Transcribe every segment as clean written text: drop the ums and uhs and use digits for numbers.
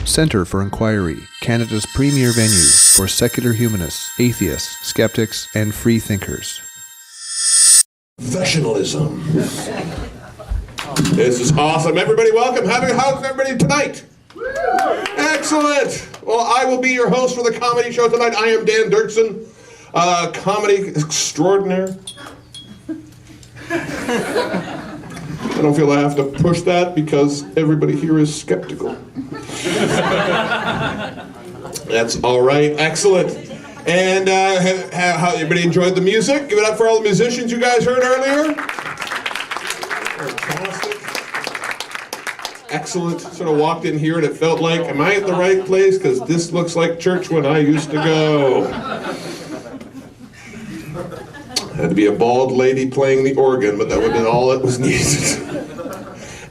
Centre for Inquiry, Canada's premier venue for secular humanists, atheists, skeptics, and free thinkers. Professionalism. This is awesome. Everybody welcome. How's everybody tonight? Excellent. Well, I will be your host for the comedy show tonight. I am Dan Dirksen, comedy extraordinaire. I don't feel I have to push that because everybody here is skeptical. That's all right. Excellent. And how everybody enjoyed the music? Give it up for all the musicians you guys heard earlier. Fantastic. Excellent. Sort of walked in here and it felt like, am I at the right place? Because this looks like church when I used to go. Had to be a bald lady playing the organ, but that would have been all that was needed.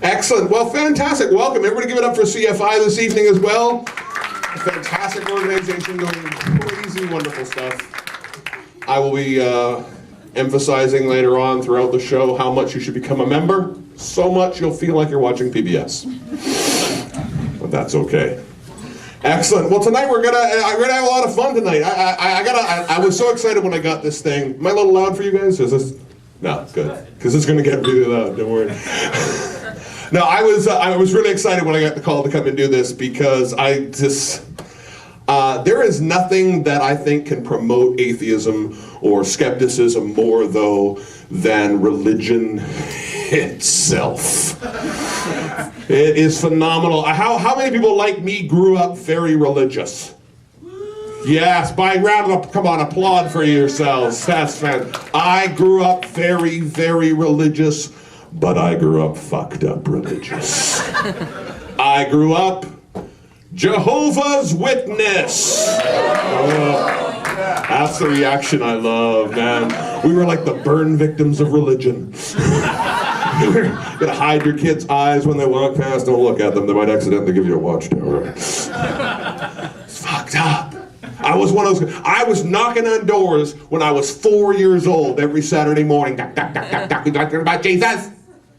Excellent. Well, fantastic. Welcome. Everybody give it up for CFI this evening as well. A fantastic organization doing crazy, wonderful stuff. I will be emphasizing later on throughout the show how much you should become a member. So much you'll feel like you're watching PBS. But that's okay. Excellent. Well, tonight we're gonna have a lot of fun tonight. I was so excited when I got this thing. Am I a little loud for you guys? Is this? No, good. Because it's gonna get really loud. Don't worry. No, I was really excited when I got the call to come and do this because there is nothing that I think can promote atheism or skepticism more though than religion itself. It is phenomenal. How many people like me grew up very religious? Yes, by round of applause, come on, applaud for yourselves. That's fantastic. I grew up very, very religious, but I grew up fucked up religious. I grew up Jehovah's Witness. Oh, that's the reaction I love, man. We were like the burn victims of religion. You're gonna hide your kids' eyes when they walk past. Don't look at them. They might accidentally give you a watchtower. It's fucked up. I was one of those. I was knocking on doors when I was 4 years old every Saturday morning. Knock, knock, knock, knock, knock. We talking about Jesus.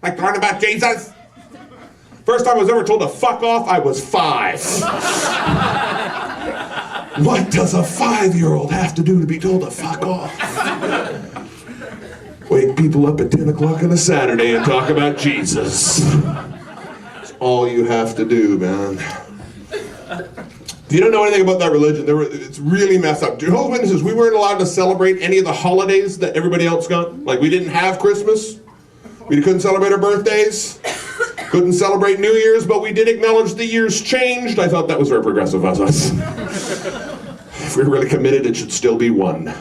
Like talking about Jesus. First time I was ever told to fuck off, I was 5. What does a 5-year-old have to do to be told to fuck off? Wake people up at 10 o'clock on a Saturday and talk about Jesus. That's all you have to do, man. If you don't know anything about that religion, it's really messed up. Jehovah's Witnesses, we weren't allowed to celebrate any of the holidays that everybody else got. Like, we didn't have Christmas. We couldn't celebrate our birthdays. Couldn't celebrate New Year's, but we did acknowledge the years changed. I thought that was very progressive of us. If we're really committed, it should still be one.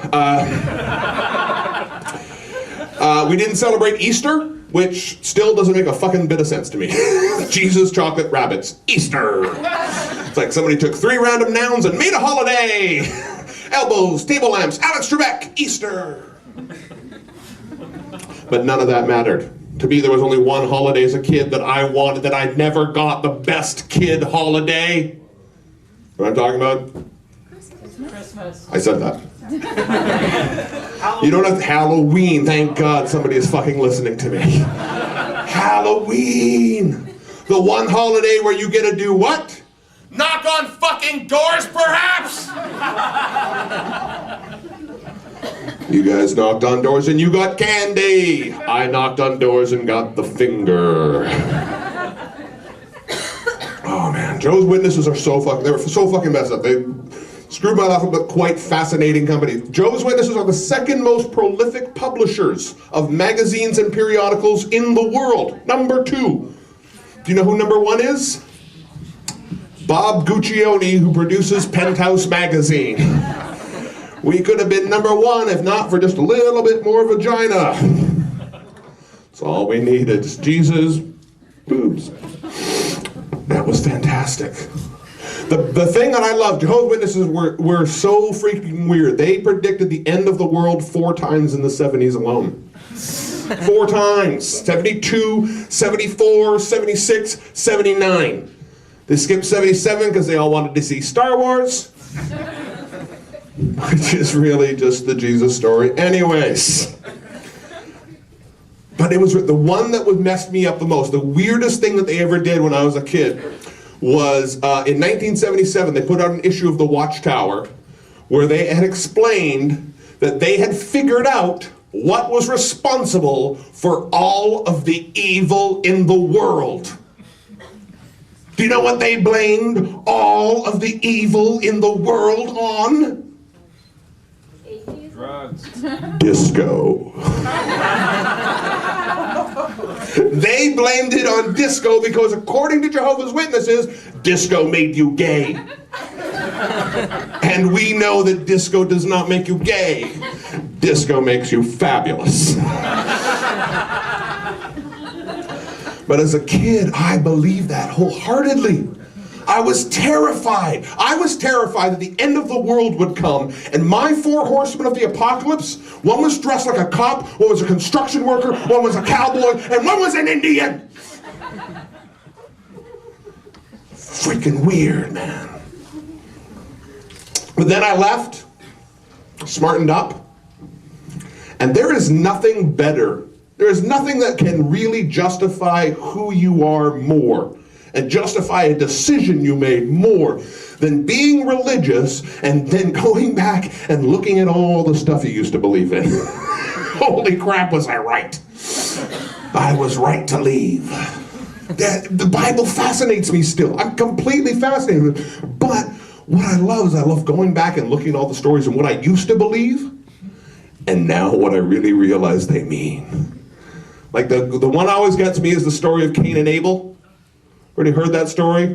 We didn't celebrate Easter, which still doesn't make a fucking bit of sense to me. Jesus, chocolate, rabbits, Easter. It's like somebody took 3 random nouns and made a holiday. Elbows, table lamps, Alex Trebek, Easter. But none of that mattered. To me, there was only one holiday as a kid that I wanted, that I never got, the best kid holiday. What I'm talking about? Christmas. I said that. You don't have Halloween. Thank God somebody is fucking listening to me. Halloween. The one holiday where you get to do what? Knock on fucking doors, perhaps? You guys knocked on doors and you got candy. I knocked on doors and got the finger. Oh man, Jehovah's Witnesses are they were so fucking messed up. They screwed my life up, but quite fascinating company. Jehovah's Witnesses are the second most prolific publishers of magazines and periodicals in the world. Number 2. Do you know who number 1 is? Bob Guccione, who produces Penthouse magazine. We could have been number 1 if not for just a little bit more vagina. That's all we needed. Jesus, boobs. That was fantastic. The thing that I love, Jehovah's Witnesses were so freaking weird. They predicted the end of the world 4 times in the 70s alone. 4 times. 72, 74, 76, 79. They skipped 77 because they all wanted to see Star Wars. Which is really just the Jesus story. Anyways. But it was the one that would mess me up the most. The weirdest thing that they ever did when I was a kid was in 1977, they put out an issue of the Watchtower where they had explained that they had figured out what was responsible for all of the evil in the world. Do you know what they blamed all of the evil in the world on? Drugs. Disco. They blamed it on disco because according to Jehovah's Witnesses, disco made you gay. And we know that disco does not make you gay. Disco makes you fabulous. But as a kid, I believed that wholeheartedly. I was terrified. I was terrified that the end of the world would come, and my 4 horsemen of the apocalypse, one was dressed like a cop, one was a construction worker, one was a cowboy, and one was an Indian. Freaking weird, man. But then I left, smartened up, and there is nothing better. There is nothing that can really justify who you are more and justify a decision you made more than being religious and then going back and looking at all the stuff you used to believe in. Holy crap, was I right? I was right to leave. The Bible fascinates me still. I'm completely fascinated. But what I love is I love going back and looking at all the stories and what I used to believe and now what I really realize they mean. Like the one always gets me is the story of Cain and Abel. Already heard that story?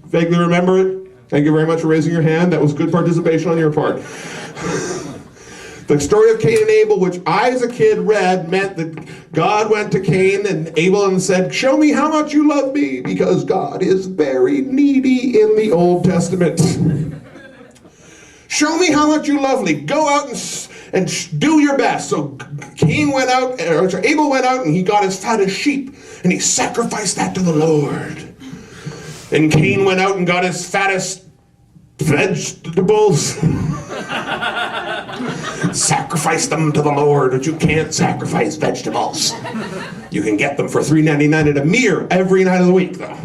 Vaguely remember it? Thank you very much for raising your hand. That was good participation on your part. The story of Cain and Abel, which I as a kid read, meant that God went to Cain and Abel and said, "Show me how much you love me," because God is very needy in the Old Testament. Show me how much you love me. Go out and do your best. So Abel went out and he got his fattest sheep and he sacrificed that to the Lord. And Cain went out and got his fattest vegetables. Sacrifice them to the Lord, but you can't sacrifice vegetables. You can get them for $3.99 at a mere every night of the week, though.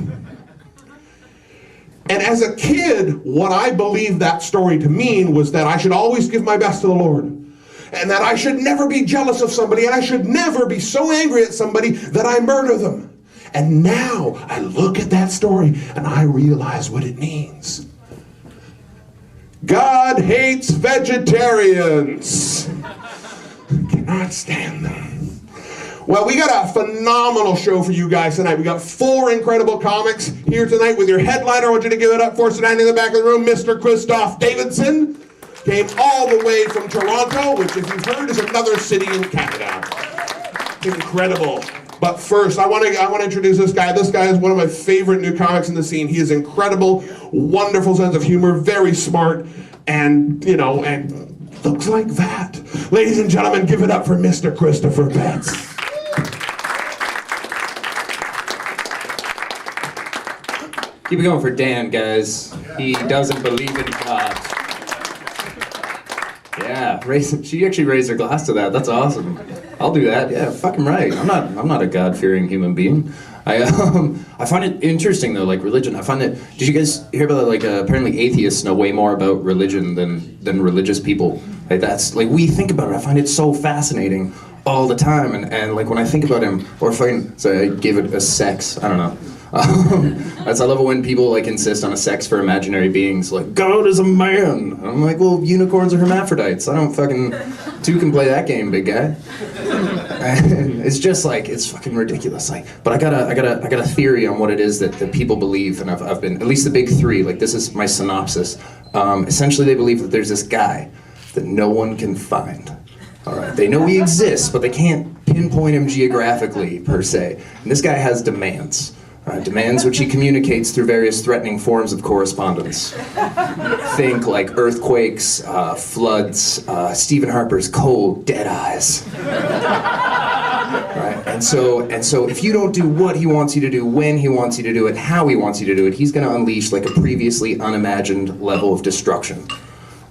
And as a kid, what I believed that story to mean was that I should always give my best to the Lord. And that I should never be jealous of somebody, and I should never be so angry at somebody that I murder them. And now I look at that story and I realize what it means. God hates vegetarians. Cannot stand them. Well, we got a phenomenal show for you guys tonight. We got 4 incredible comics here tonight with your headliner. I want you to give it up for standing in the back of the room, Mr. Kristoff Davidson. Came all the way from Toronto, which, if you've heard, is another city in Canada. Incredible. But first, I want to introduce this guy. This guy is one of my favorite new comics in the scene. He has incredible, wonderful sense of humor, very smart, and looks like that. Ladies and gentlemen, give it up for Mr. Christopher Betts. Keep it going for Dan, guys. He doesn't believe in God. Yeah, she actually raised her glass to that. That's awesome. I'll do that. Yeah, fucking right. I'm not a God-fearing human being. I find it interesting though, like religion. I find that. Did you guys hear about that? Like apparently atheists know way more about religion than religious people. Like that's like we think about it. I find it so fascinating all the time. And like when I think about him, or if I gave it a sex. I don't know. I love it when people like insist on a sex for imaginary beings, like God is a man. I'm like, well, unicorns are hermaphrodites. I don't fucking. 2 can play that game, big guy. And it's just like it's fucking ridiculous. Like, but I got a theory on what it is that people believe, and I've been at least the big 3. Like this is my synopsis. Essentially, they believe that there's this guy that no one can find. All right, they know he exists, but they can't pinpoint him geographically per se. And this guy has demands. Demands which he communicates through various threatening forms of correspondence. Think like earthquakes, floods, Stephen Harper's cold, dead eyes. Right? And so if you don't do what he wants you to do, when he wants you to do it, how he wants you to do it, he's going to unleash like a previously unimagined level of destruction.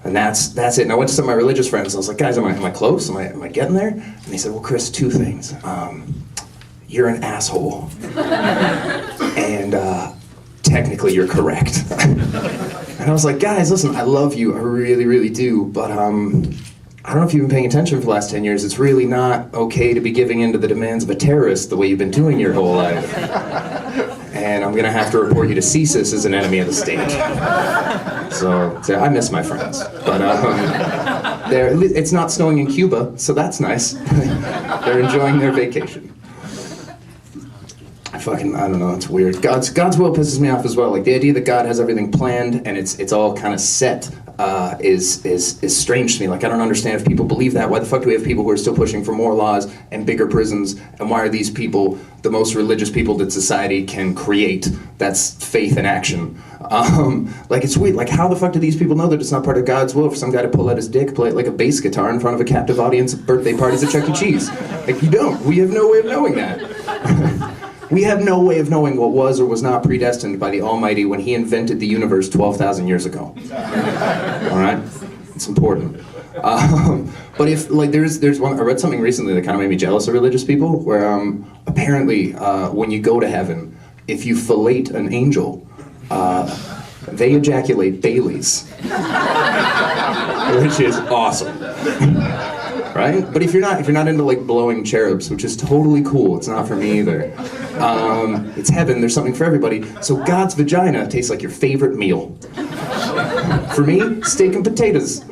And that's it. And I went to some of my religious friends. And I was like, guys, am I close? Am I getting there? And they said, well, Chris, 2 things. You're an asshole. And technically you're correct. And I was like, guys, listen, I love you, I really, really do, but I don't know if you've been paying attention for the last 10 years, it's really not okay to be giving in to the demands of a terrorist the way you've been doing your whole life. And I'm gonna have to report you to CSIS as an enemy of the state. So I miss my friends, but it's not snowing in Cuba, so that's nice. They're enjoying their vacation. I don't know, it's weird. God's will pisses me off as well. Like the idea that God has everything planned and it's all kind of set is strange to me. Like I don't understand if people believe that. Why the fuck do we have people who are still pushing for more laws and bigger prisons? And why are these people the most religious people that society can create? That's faith in action. Like it's weird. Like how the fuck do these people know that it's not part of God's will for some guy to pull out his dick, play it like a bass guitar in front of a captive audience at birthday parties at Chuck E. Cheese? Like you don't. We have no way of knowing that. We have no way of knowing what was or was not predestined by the Almighty when He invented the universe 12,000 years ago. All right? It's important. But if, like, there's one, I read something recently that kind of made me jealous of religious people, where apparently when you go to heaven, if you fillet an angel, they ejaculate Baileys. Which is awesome. Right? But if you're not into like blowing cherubs, which is totally cool, it's not for me either. It's heaven, there's something for everybody. So God's vagina tastes like your favorite meal. For me, steak and potatoes.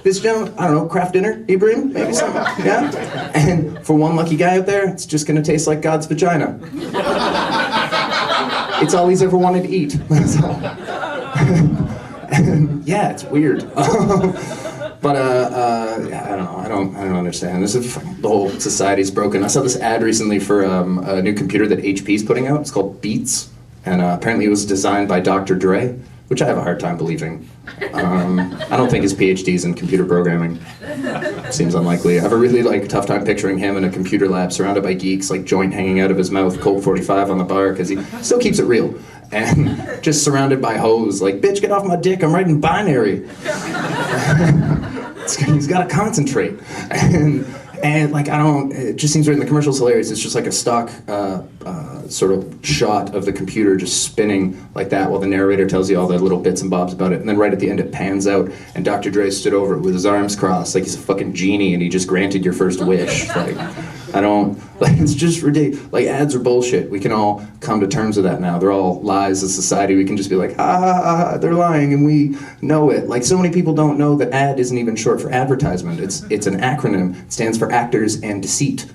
This gentleman, I don't know, craft dinner, Ibrahim, maybe something, yeah? And for one lucky guy out there, it's just gonna taste like God's vagina. It's all he's ever wanted to eat, that's all. And, yeah, it's weird. But I don't understand. The whole society's broken. I saw this ad recently for a new computer that HP's putting out. It's called Beats, and apparently it was designed by Dr. Dre, which I have a hard time believing. I don't think his PhD's in computer programming. Seems unlikely. I have a really tough time picturing him in a computer lab surrounded by geeks, like joint hanging out of his mouth, Colt 45 on the bar, because he still keeps it real. And just surrounded by hoes, like, bitch, get off my dick, I'm writing binary. He's got to concentrate. And like, it just seems right in the commercials hilarious. It's just like a stock sort of shot of the computer just spinning like that while the narrator tells you all the little bits and bobs about it. And then right at the end it pans out and Dr. Dre stood over it with his arms crossed like he's a fucking genie and he just granted your first wish. It's just ridiculous. Like, ads are bullshit. We can all come to terms with that now. They're all lies of society. We can just be like, ha ha ha, they're lying, and we know it. Like, so many people don't know that ad isn't even short for advertisement. It's an acronym. It stands for actors and deceit.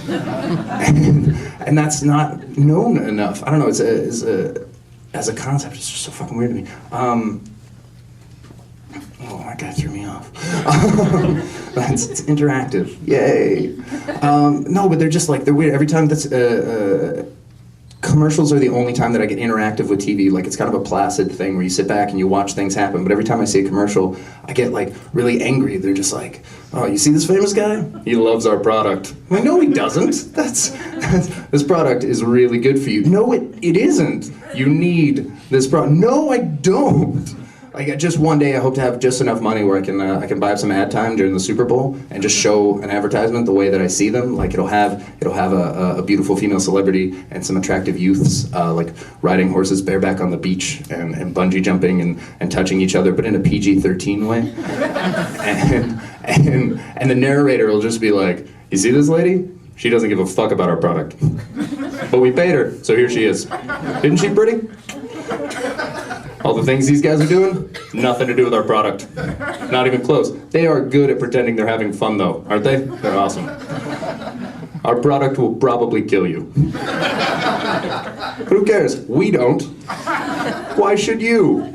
and that's not known enough. I don't know, as a concept, it's just so fucking weird to me. Oh, that guy threw me off. It's interactive. Yay. No, but they're weird. Every time commercials are the only time that I get interactive with TV. Like, it's kind of a placid thing where you sit back and you watch things happen. But every time I see a commercial, I get like really angry. They're just like, oh, you see this famous guy? He loves our product. I'm like, no, he doesn't. This product is really good for you. No, it isn't. You need this product. No, I don't. Like, just one day I hope to have just enough money where I can buy some ad time during the Super Bowl and just show an advertisement the way that I see them. Like, it'll have a beautiful female celebrity and some attractive youths like riding horses bareback on the beach and bungee jumping and touching each other, but in a PG-13 way. and the narrator will just be like, you see this lady? She doesn't give a fuck about our product. But we paid her, so here she is. Isn't she pretty? All the things these guys are doing, nothing to do with our product. Not even close. They are good at pretending they're having fun, though, aren't they? They're awesome. Our product will probably kill you. But who cares? We don't. Why should you?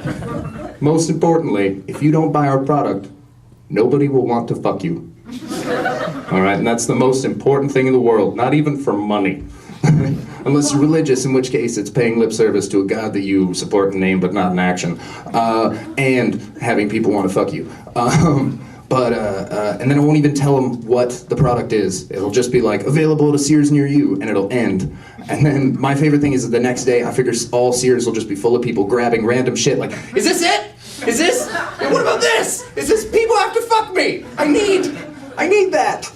Most importantly, if you don't buy our product, nobody will want to fuck you. All right, and that's the most important thing in the world, not even for money. Unless you're religious, in which case it's paying lip service to a god that you support in name but not in action, and having people want to fuck you. And then it won't even tell them what the product is. It'll just be like, available at a Sears near you, and it'll end. And then my favorite thing is that the next day, I figure all Sears will just be full of people grabbing random shit like, is this it? Is this? And what about this? Is this people have to fuck me? I need that.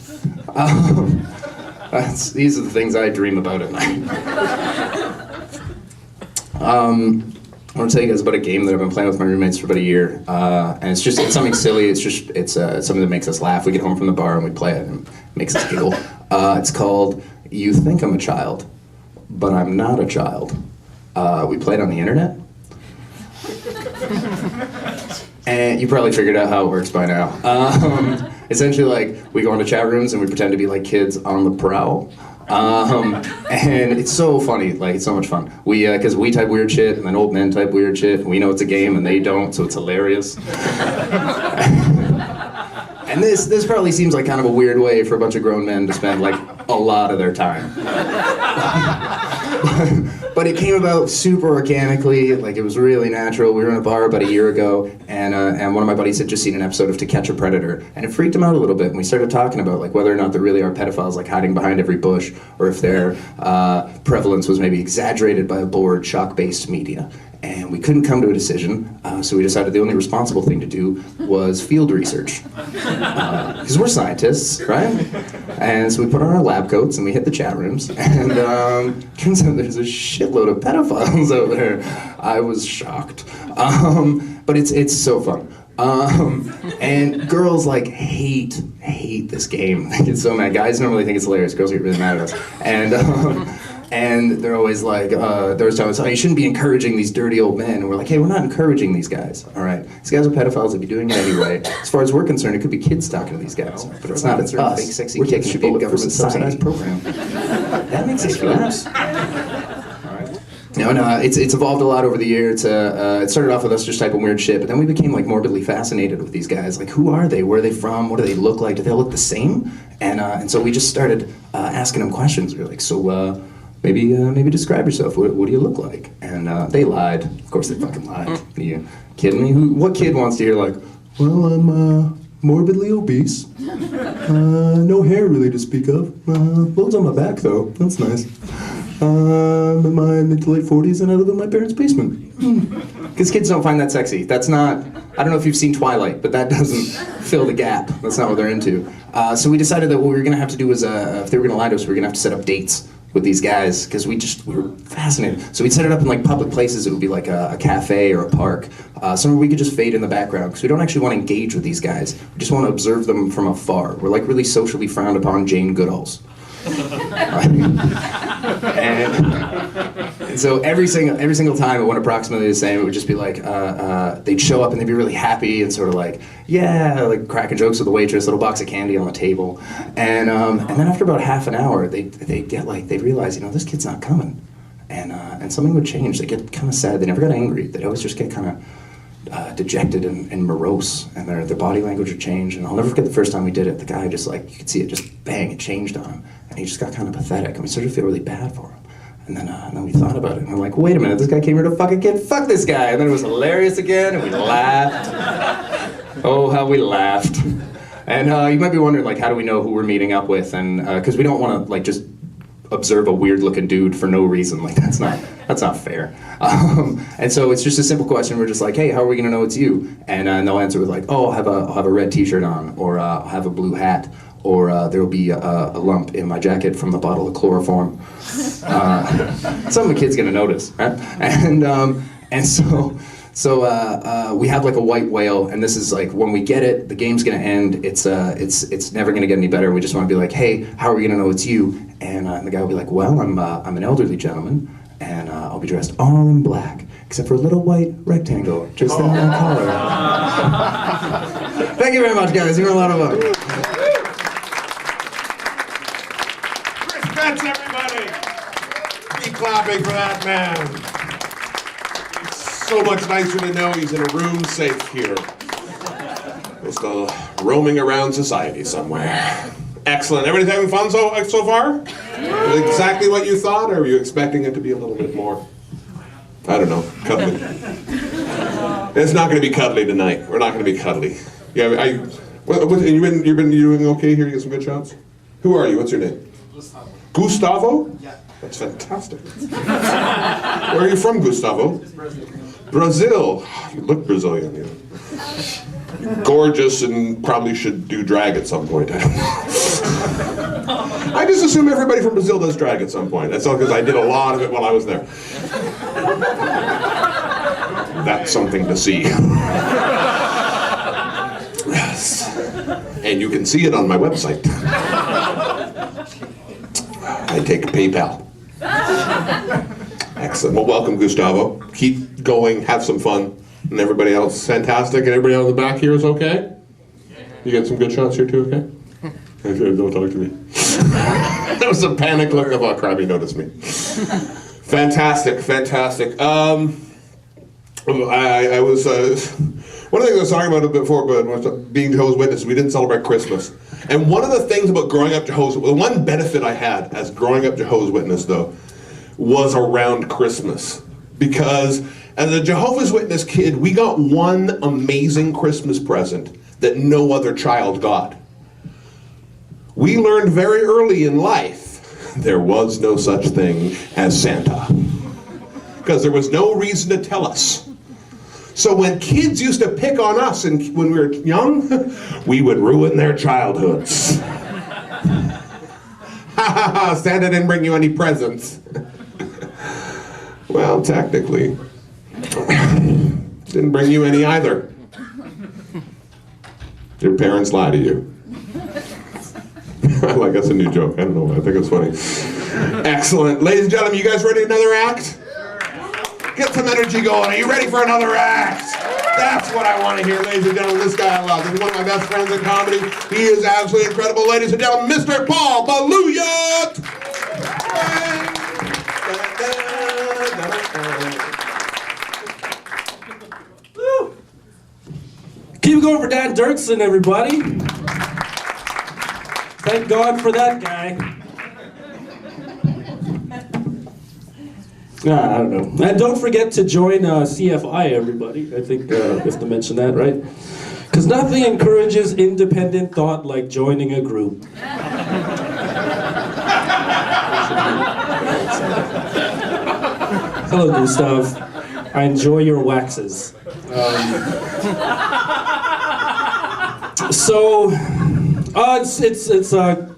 These are the things I dream about at night. I want to tell you guys about a game that I've been playing with my roommates for about a year, and it's something silly. It's something that makes us laugh. We get home from the bar and we play it, and it makes us giggle. It's called "You Think I'm a Child, But I'm Not a Child." We play it on the internet, and you probably figured out how it works by now. Essentially, like, we go into chat rooms and we pretend to be like kids on the prowl. And it's so funny, like, it's so much fun. Because we type weird shit, and then old men type weird shit, and we know it's a game, and they don't, so it's hilarious. And this probably seems like kind of a weird way for a bunch of grown men to spend, like, a lot of their time. But it came about super organically, like, it was really natural. We were in a bar about a year ago, and one of my buddies had just seen an episode of To Catch a Predator, and it freaked him out a little bit, and we started talking about, like, whether or not there really are pedophiles, like, hiding behind every bush, or if their prevalence was maybe exaggerated by a bored, shock-based media. And we couldn't come to a decision, so we decided the only responsible thing to do was field research. Because we're scientists, right? And so we put on our lab coats and we hit the chat rooms, and turns out there's a shitload of pedophiles out there. I was shocked. But it's so fun. And girls, like, hate this game. They get so mad. Guys normally think it's hilarious. Girls get really mad at us. And they're always like, they're always telling us, oh, you shouldn't be encouraging these dirty old men. And we're like, hey, we're not encouraging these guys, all right? These guys are pedophiles, they'd be doing it anyway. As far as we're concerned, it could be kids talking to these guys. But it's not, it's us. Fake, sexy kids should be a government-subsidized program. That makes it worse. No, it's evolved a lot over the years. It started off with us just typing weird shit, but then we became, like, morbidly fascinated with these guys. Like, who are they? Where are they from? What do they look like? Do they look the same? And so we just started asking them questions. We were like, so, maybe describe yourself. What do you look like? And they lied. Of course they fucking lied. Are you kidding me? What kid wants to hear, like, well, I'm morbidly obese. No hair really to speak of. Clothes on my back though. That's nice. I'm in my mid to late 40s and I live in my parents' basement. Because kids don't find that sexy. That's not, I don't know if you've seen Twilight, but that doesn't fill the gap. That's not what they're into. So we decided that what we were gonna have to do was, if they were gonna lie to us, we were gonna have to set up dates with these guys, because we were fascinated. So we'd set it up in, like, public places. It would be like a cafe or a park, somewhere we could just fade in the background, because we don't actually want to engage with these guys. We just want to observe them from afar. We're, like, really socially frowned upon Jane Goodalls. And so every single time it went approximately the same. It would just be like, they'd show up and they'd be really happy and sort of like, yeah, like cracking jokes with the waitress, little box of candy on the table. And then after about half an hour, they'd realize, this kid's not coming. And something would change. They'd get kind of sad. They never got angry. They'd always just get kind of dejected and morose, and their body language would change. And I'll never forget the first time we did it. The guy just, like, you could see it just bang, it changed on him, and he just got kind of pathetic, and we started to feel really bad for him. And then we thought about it, and we're like, wait a minute, this guy came here to fuck a kid, fuck this guy. And then it was hilarious again, and we laughed. Oh, how we laughed. And you might be wondering, like, how do we know who we're meeting up with? And because we don't want to, like, just observe a weird-looking dude for no reason. Like, that's not fair. And so it's just a simple question. We're just like, hey, how are we gonna know it's you? And they'll answer with, like, oh, I'll have a red T-shirt on, or I'll have a blue hat, or there will be a lump in my jacket from the bottle of chloroform. Something the kid's gonna notice, right? And so we have, like, a white whale, and this is, like, when we get it, the game's gonna end. It's never gonna get any better. We just want to be like, hey, how are we gonna know it's you? And the guy will be like, well, I'm an elderly gentleman, and I'll be dressed all in black, except for a little white rectangle just on my collar. Thank you very much, guys. You were a lot of fun. Chris Betts, everybody! Be clapping for that man. It's so much nicer to know he's in a room safe here. Just roaming around society somewhere. Excellent. Everybody having fun so far? Exactly what you thought, or were you expecting it to be a little bit more, I don't know, cuddly? It's not going to be cuddly tonight. We're not going to be cuddly. Yeah, you've been doing okay here? You get some good shots? Who are you? What's your name? Gustavo. Gustavo? Yeah. That's fantastic. Where are you from, Gustavo? Brazil. Brazil. You look Brazilian, you know. Gorgeous and probably should do drag at some point. I don't know. I just assume everybody from Brazil does drag at some point. That's all because I did a lot of it while I was there. That's something to see. Yes. And you can see it on my website. I take PayPal. Excellent. Well, welcome, Gustavo. Keep going. Have some fun. And everybody else, fantastic. And everybody out in the back here is okay? You get some good shots here too, okay? Don't talk to me. There was a panic look of, oh crap, he noticed me. Fantastic, fantastic. I was, one of the things I was talking about before, but being Jehovah's Witness, we didn't celebrate Christmas. And one of the things about growing up Jehovah's, the one benefit I had as growing up Jehovah's Witness though, was around Christmas. Because as a Jehovah's Witness kid, we got one amazing Christmas present that no other child got. We learned very early in life there was no such thing as Santa. Because there was no reason to tell us. So when kids used to pick on us and when we were young, we would ruin their childhoods. Ha ha ha, Santa didn't bring you any presents. Well, technically, didn't bring you any either. Your parents lie to you. Like, that's a new joke. I don't know. I think it's funny. Excellent. Ladies and gentlemen, you guys ready for another act? Get some energy going. Are you ready for another act? That's what I want to hear, ladies and gentlemen. This guy I love. He's one of my best friends in comedy. He is absolutely incredible. Ladies and gentlemen, Mr. Paul Balu. Keep going for Dan Dirksen, everybody. Thank God for that guy. I don't know. And don't forget to join CFI, everybody. I think we have to mention that, right? Because nothing encourages independent thought like joining a group. Hello, Gustav. I enjoy your waxes.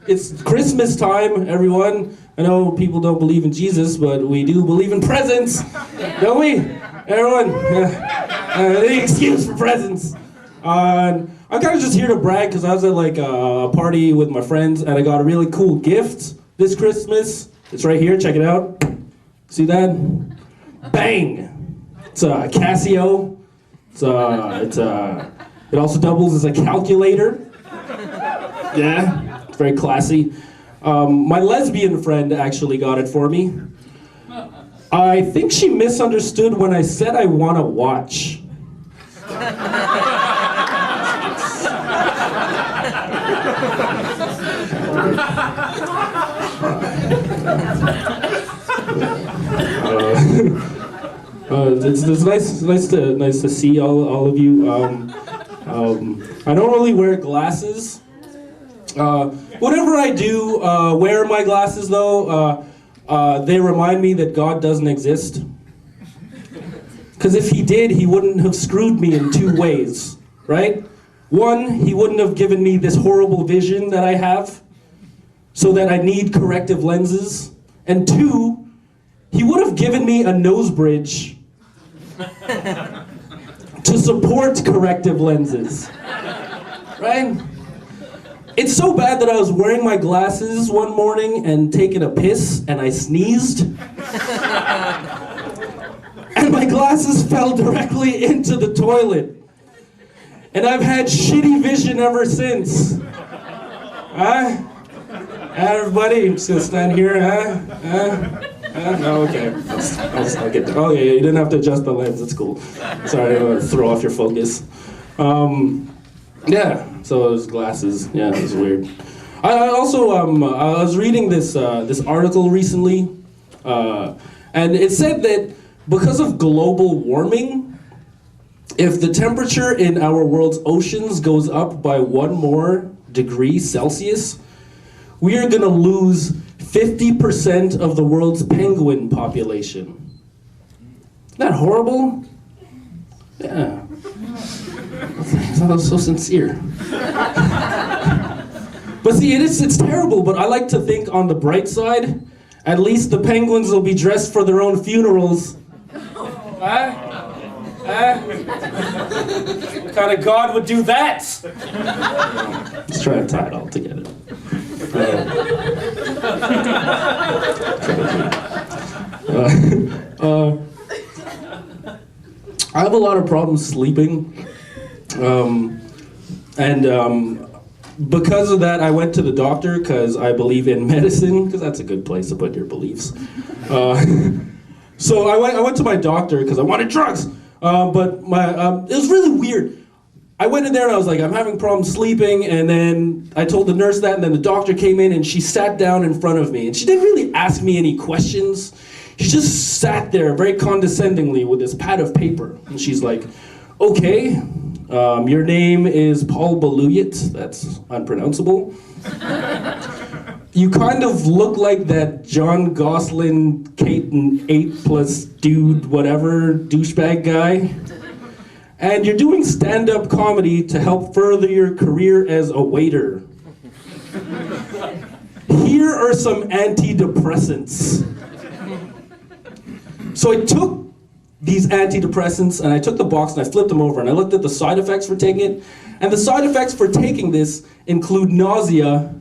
It's Christmas time, everyone. I know people don't believe in Jesus, but we do believe in presents, don't we? Everyone, any excuse for presents. I'm kind of just here to brag because I was at like a party with my friends and I got a really cool gift this Christmas. It's right here. Check it out. See that? Bang! It's a Casio. It also doubles as a calculator. Yeah, it's very classy. My lesbian friend actually got it for me. I think she misunderstood when I said I want a watch. It's nice to see all of you. I don't really wear glasses. Whenever I do wear my glasses, though, they remind me that God doesn't exist. Because if he did, he wouldn't have screwed me in two ways, right? One, he wouldn't have given me this horrible vision that I have, so that I need corrective lenses. And two, he would have given me a nose bridge to support corrective lenses, right? It's so bad that I was wearing my glasses one morning and taking a piss and I sneezed. And my glasses fell directly into the toilet. And I've had shitty vision ever since. Huh? Everybody, I'm just gonna stand here, huh? No, okay. I'll get there. Oh yeah, you didn't have to adjust the lens, that's cool. Sorry, I'm gonna throw off your focus. Yeah, so those glasses, yeah, it was weird. I also, I was reading this article recently, and it said that because of global warming, if the temperature in our world's oceans goes up by 1 more degree Celsius, we are gonna lose 50% of the world's penguin population. Isn't that horrible? Yeah. That was so sincere. But see, it's terrible, but I like to think on the bright side, at least the penguins will be dressed for their own funerals. What kind of God would do that? Let's try to tie it all together. I have a lot of problems sleeping. Because of that, I went to the doctor because I believe in medicine, because that's a good place to put your beliefs. So I went to my doctor because I wanted drugs. But it was really weird. I went in there and I was like, I'm having problems sleeping, and then I told the nurse that, and then the doctor came in and she sat down in front of me, and she didn't really ask me any questions. She just sat there very condescendingly with this pad of paper, and she's like, okay, your name is Paul Balu, that's unpronounceable. You kind of look like that John Gosling, Kate and 8+ dude, whatever, douchebag guy. And you're doing stand-up comedy to help further your career as a waiter. Here are some antidepressants. So I took these antidepressants and I took the box and I flipped them over and I looked at the side effects for taking it. And the side effects for taking this include nausea,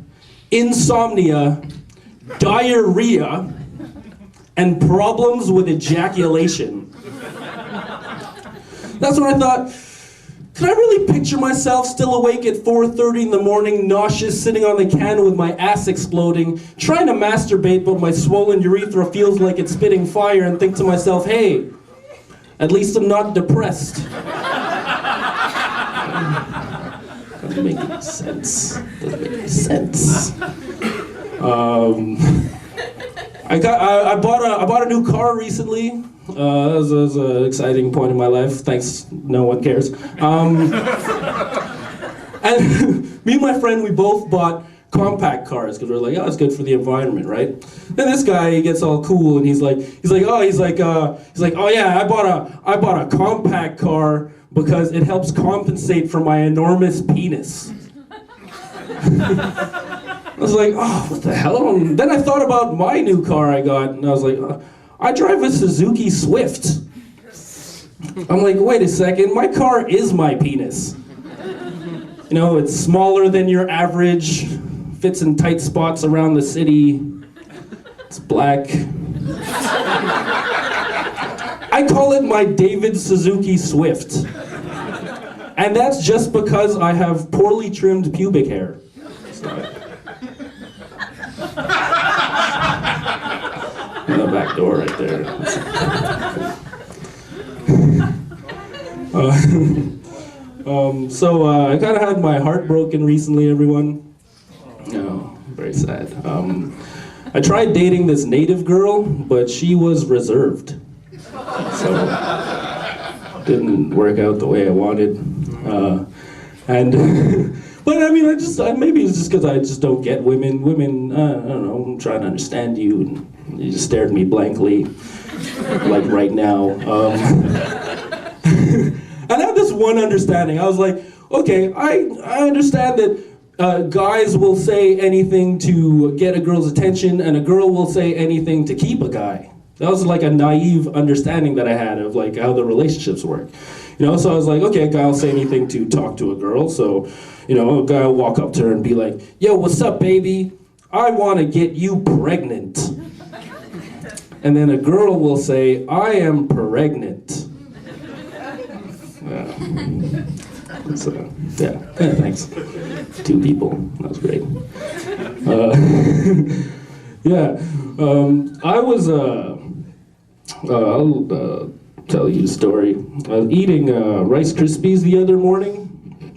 insomnia, diarrhea, and problems with ejaculation. That's when I thought, can I really picture myself still awake at 4:30 in the morning, nauseous, sitting on the can with my ass exploding, trying to masturbate, but my swollen urethra feels like it's spitting fire, and think to myself, hey, at least I'm not depressed. Doesn't make any sense. Doesn't make any sense. I bought a new car recently. That was an exciting point in my life. Thanks, no one cares. And me and my friend, we both bought compact cars because we're like, oh, it's good for the environment, right? Then this guy, he gets all cool and he's like, oh yeah, I bought a compact car because it helps compensate for my enormous penis. I was like, oh, what the hell? And then I thought about my new car I got, and I was like, I drive a Suzuki Swift. I'm like, wait a second, my car is my penis. You know, it's smaller than your average, fits in tight spots around the city, it's black. I call it my David Suzuki Swift. And that's just because I have poorly trimmed pubic hair. In the back door right there. I kind of had my heart broken recently, everyone. Oh, very sad. I tried dating this native girl, but she was reserved. So, didn't work out the way I wanted. But I mean, maybe it's just because I just don't get women. Women, I don't know, I'm trying to understand you, and you just stared at me blankly, like right now. And I had this one understanding. I was like, okay, I understand that guys will say anything to get a girl's attention, and a girl will say anything to keep a guy. That was like a naive understanding that I had of like how the relationships work. You know, so I was like, okay, a guy will say anything to talk to a girl, so, you know, a guy will walk up to her and be like, yo, what's up, baby? I want to get you pregnant. And then a girl will say, I am pregnant. Yeah, thanks. 2 people, that was great. I'll tell you a story. I was eating Rice Krispies the other morning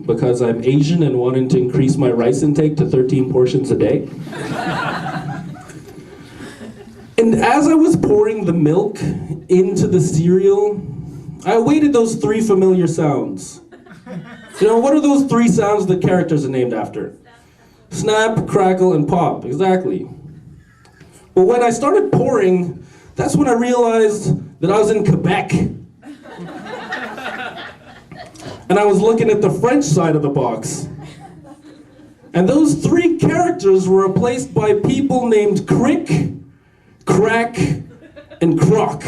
because I'm Asian and wanted to increase my rice intake to 13 portions a day. And as I was pouring the milk into the cereal, I awaited those 3 familiar sounds. You know, what are those 3 sounds the characters are named after? Snap, crackle, and pop, exactly. But when I started pouring, that's when I realized that I was in Quebec. And I was looking at the French side of the box. And those 3 characters were replaced by people named Crick, Crack, and Croc.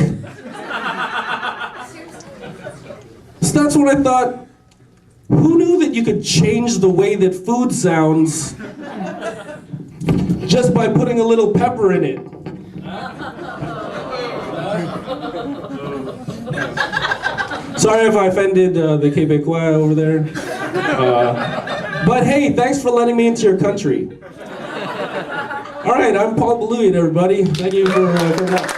that's when I thought, who knew that you could change the way that food sounds just by putting a little pepper in it? Sorry if I offended the Quebecois over there. But hey, thanks for letting me into your country. All right, I'm Paul Balu, everybody. Thank you for that.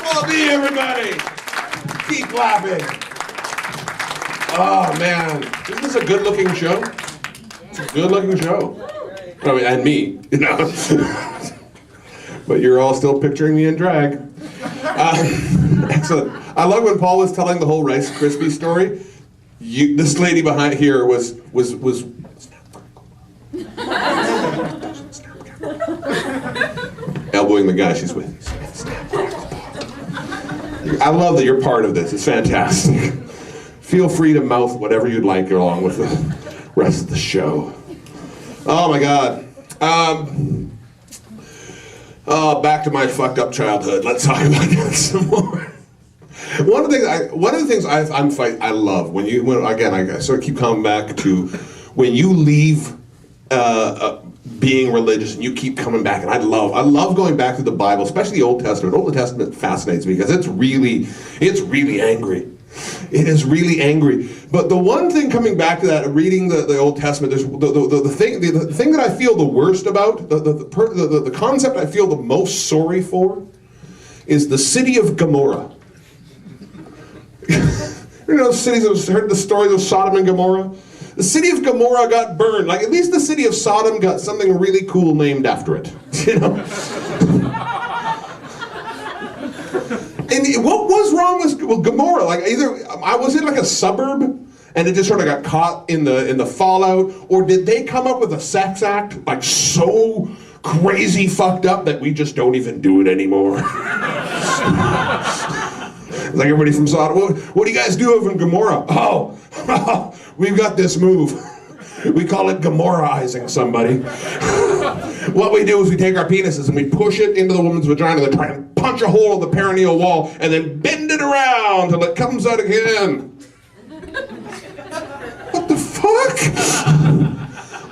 Well, be everybody. Keep laughing. Oh man, isn't this a good-looking show? It's a good-looking show. I mean, and me, you know. But you're all still picturing me in drag. Excellent. I love when Paul was telling the whole Rice Krispie story. This lady behind here was elbowing the guy she's with. I love that you're part of this. It's fantastic. Feel free to mouth whatever you'd like along with the rest of the show. Oh my God. Back to my fucked up childhood. Let's talk about that some more. One of the things I love when I sort of keep coming back to when you leave being religious and you keep coming back, and I love going back to the Bible, especially the Old Testament. Old Testament fascinates me because it's really angry. It is really angry. But the one thing coming back to that, reading the Old Testament, there's the thing that I feel the worst about, the concept I feel the most sorry for, is the city of Gomorrah. You know, cities have heard the stories of Sodom and Gomorrah. The city of Gomorrah got burned. Like, at least the city of Sodom got something really cool named after it. You know. And what was wrong with Gomorrah? Like, was it like a suburb, and it just sort of got caught in the fallout, or did they come up with a sex act like so crazy fucked up that we just don't even do it anymore? Like everybody from Sodom, what do you guys do over in Gomorrah? Oh, we've got this move. We call it Gomorrahizing somebody. What we do is we take our penises and we push it into the woman's vagina and try and punch a hole in the perineal wall and then bend it around till it comes out again. What the fuck?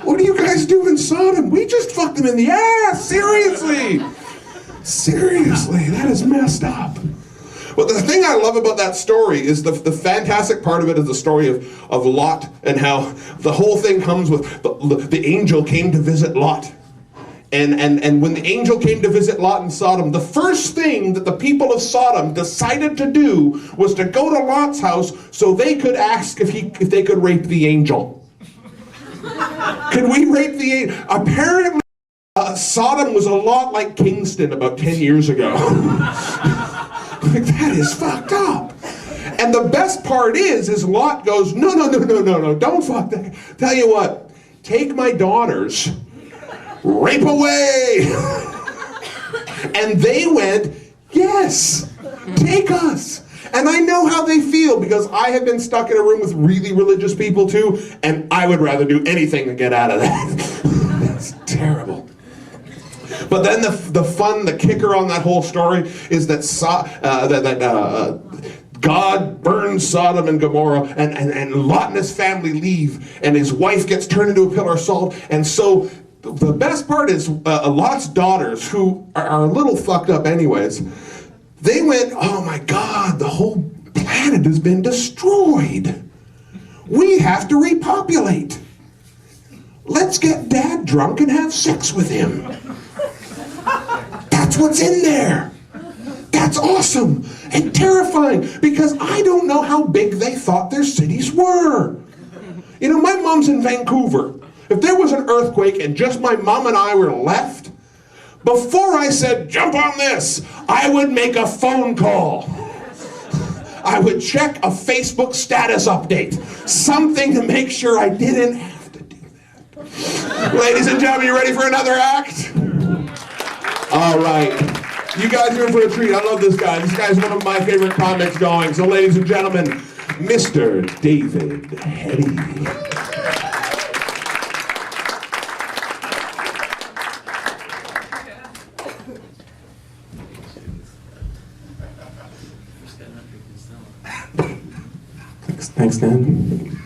What do you guys do in Sodom? We just fucked them in the ass, seriously. Seriously, that is messed up. But the thing I love about that story is the fantastic part of it is the story of Lot and how the whole thing comes with the angel came to visit Lot. And when the angel came to visit Lot in Sodom, the first thing that the people of Sodom decided to do was to go to Lot's house so they could ask if they could rape the angel. Could we rape the angel? Apparently, Sodom was a lot like Kingston about 10 years ago. Like, that is fucked up. And the best part is Lot goes, no, don't fuck that. Tell you what, take my daughters, rape away. And they went, yes, take us. And I know how they feel because I have been stuck in a room with really religious people too, and I would rather do anything to get out of that. That's terrible. But then the kicker on that whole story is that God burns Sodom and Gomorrah, and Lot and his family leave, and his wife gets turned into a pillar of salt. And so the best part is Lot's daughters, who are a little fucked up anyways, they went, oh my God, the whole planet has been destroyed. We have to repopulate. Let's get Dad drunk and have sex with him. That's what's in there. That's awesome and terrifying because I don't know how big they thought their cities were. You know, my mom's in Vancouver. If there was an earthquake and just my mom and I were left, before I said, jump on this, I would make a phone call. I would check a Facebook status update. Something to make sure I didn't have to do that. Ladies and gentlemen, you ready for another act? All right. You guys are in for a treat. I love this guy. This guy's one of my favorite comics going. So ladies and gentlemen, Mr. David Hetty. Thanks, Dan.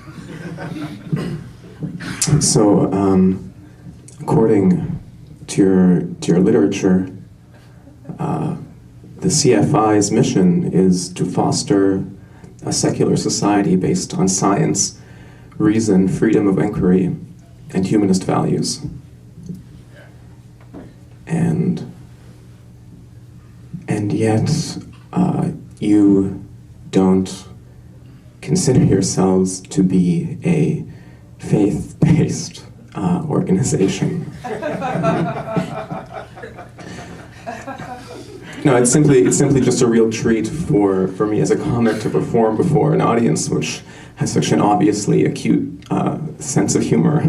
So, according to your literature, the CFI's mission is to foster a secular society based on science, reason, freedom of inquiry, and humanist values. And yet, you don't consider yourselves to be a faith-based organization. No, it's simply just a real treat for me as a comic to perform before an audience which has such an obviously acute sense of humor.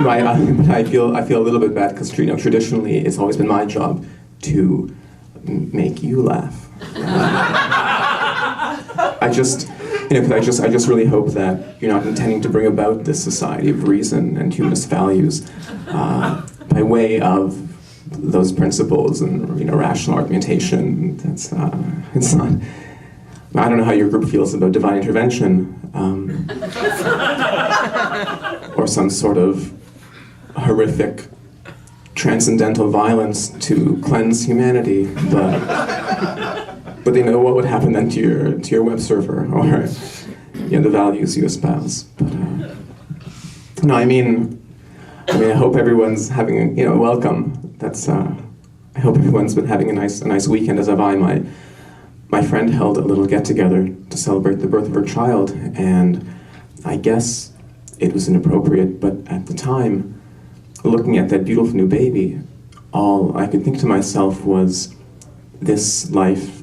I feel a little bit bad because traditionally it's always been my job to make you laugh. I just really hope that you're not intending to bring about this society of reason and humanist values by way of those principles and rational argumentation. It's not. I don't know how your group feels about divine intervention or some sort of horrific transcendental violence to cleanse humanity, but they know what would happen then to your web server or the values you espouse. But no, I mean, I hope everyone's having welcome. I hope everyone's been having a nice weekend, as have I. My friend held a little get-together to celebrate the birth of her child, and I guess it was inappropriate, but at the time, looking at that beautiful new baby, all I could think to myself was, this life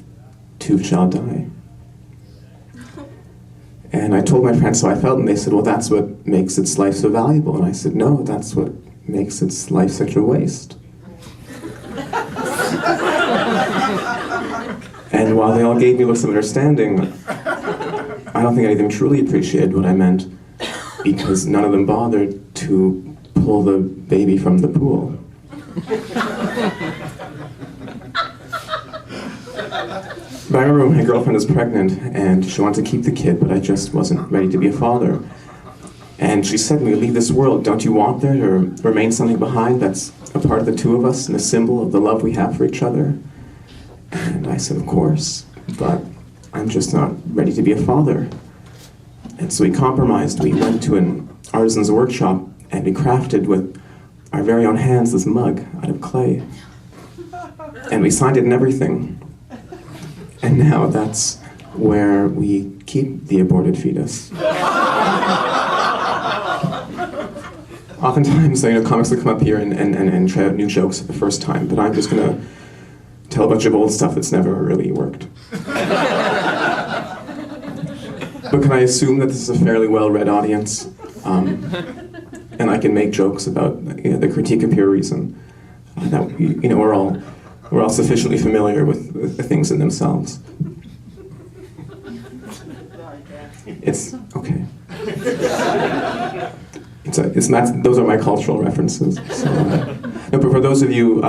too shall die. And I told my friends how I felt, and they said, well, that's what makes its life so valuable. And I said, no, that's what makes its life such a waste. And while they all gave me looks of understanding, I don't think any of them truly appreciated what I meant, because none of them bothered to pull the baby from the pool. But I remember when my girlfriend was pregnant and she wanted to keep the kid, but I just wasn't ready to be a father. And she said, when we leave this world, don't you want there to remain something behind that's a part of the two of us and a symbol of the love we have for each other? And I said, of course, but I'm just not ready to be a father. And so we compromised. We went to an artisan's workshop and we crafted with our very own hands this mug out of clay. And we signed it and everything. And now that's where we keep the aborted fetus. Oftentimes, comics will come up here and try out new jokes for the first time, but I'm just going to tell a bunch of old stuff that's never really worked. But can I assume that this is a fairly well-read audience? And I can make jokes about the critique of pure reason. That we're all sufficiently familiar with the things in themselves. It's okay. Those are my cultural references. So, no, but for those of you,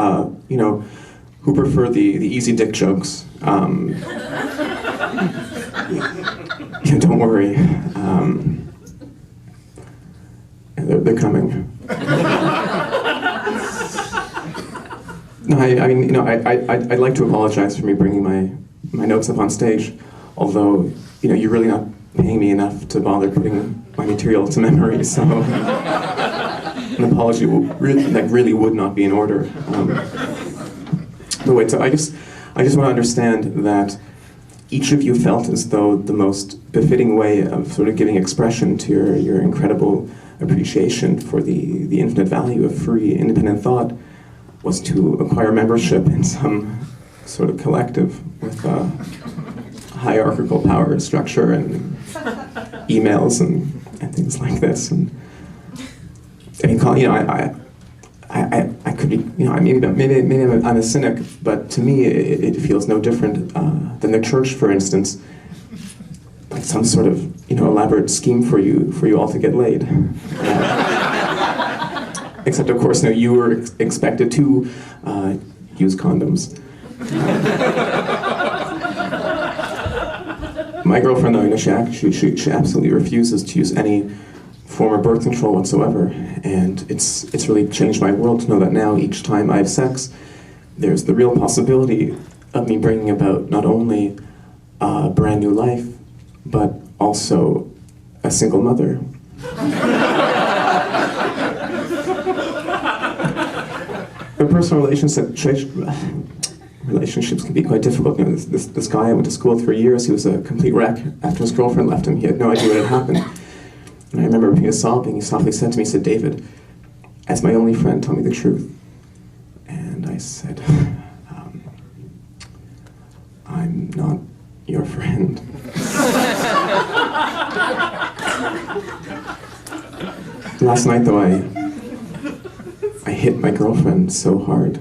who prefer the easy dick jokes, don't worry. They're coming. No, I'd like to apologize for me bringing my notes up on stage, although, you're really not paying me enough to bother putting my material to memory, so an apology really would not be in order. But wait, so I just want to understand that each of you felt as though the most befitting way of sort of giving expression to your incredible appreciation for the infinite value of free, independent thought was to acquire membership in some sort of collective with a hierarchical power structure and emails and things like this. And I could be, maybe I'm a cynic, but to me it feels no different than the church, for instance, like some sort of elaborate scheme for you all to get laid. Except of course, you were expected to use condoms. My girlfriend, though, she absolutely refuses to use any form of birth control whatsoever, and it's really changed my world to know that now each time I have sex, there's the real possibility of me bringing about not only a brand new life, but also a single mother. But personal relationships can be quite difficult. You know, this guy I went to school with for years, he was a complete wreck. After his girlfriend left him, he had no idea what had happened. And I remember when he was sobbing, he softly said to me, he said, "David, as my only friend, tell me the truth." And I said, "I'm not your friend." Last night, though, I hit my girlfriend so hard.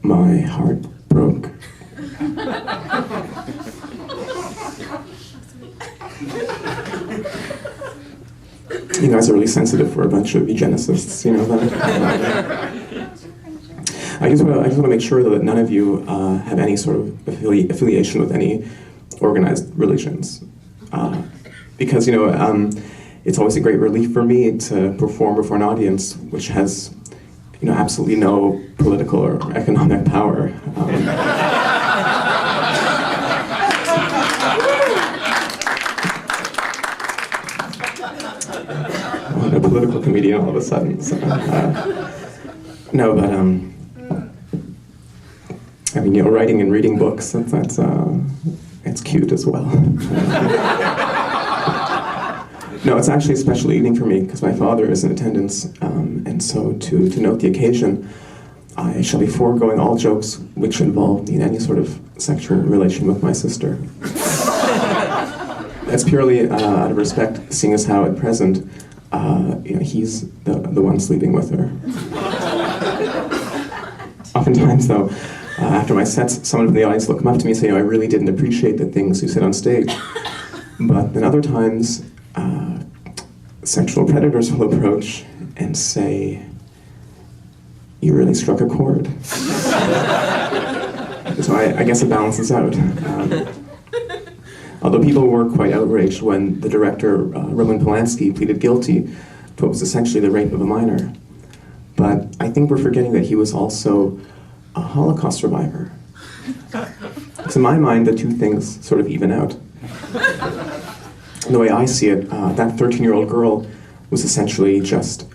My heart broke. You guys are really sensitive for a bunch of eugenicists, you know that? I just want to make sure, though, that none of you have any sort of affiliation with any organized religions. Because, you know, it's always a great relief for me to perform before an audience which has, you know, absolutely no political or economic power. I'm a political comedian all of a sudden. So, no, but I mean, you know, writing and reading books, it's cute as well. No, it's actually a special evening for me because my father is in attendance, and so to note the occasion, I shall be foregoing all jokes which involve any sort of sexual relation with my sister. That's purely out of respect, seeing as how at present, you know, he's the one sleeping with her. Oftentimes, though, after my sets, someone from the audience will come up to me and say, "I really didn't appreciate the things you said on stage." But then other times, sexual predators will approach and say, "You really struck a chord." So I guess it balances out. Although people were quite outraged when the director, Roman Polanski, pleaded guilty to what was essentially the rape of a minor. But I think we're forgetting that he was also a Holocaust survivor. Because in my mind, the two things sort of even out. The way I see it, that 13-year-old girl was essentially just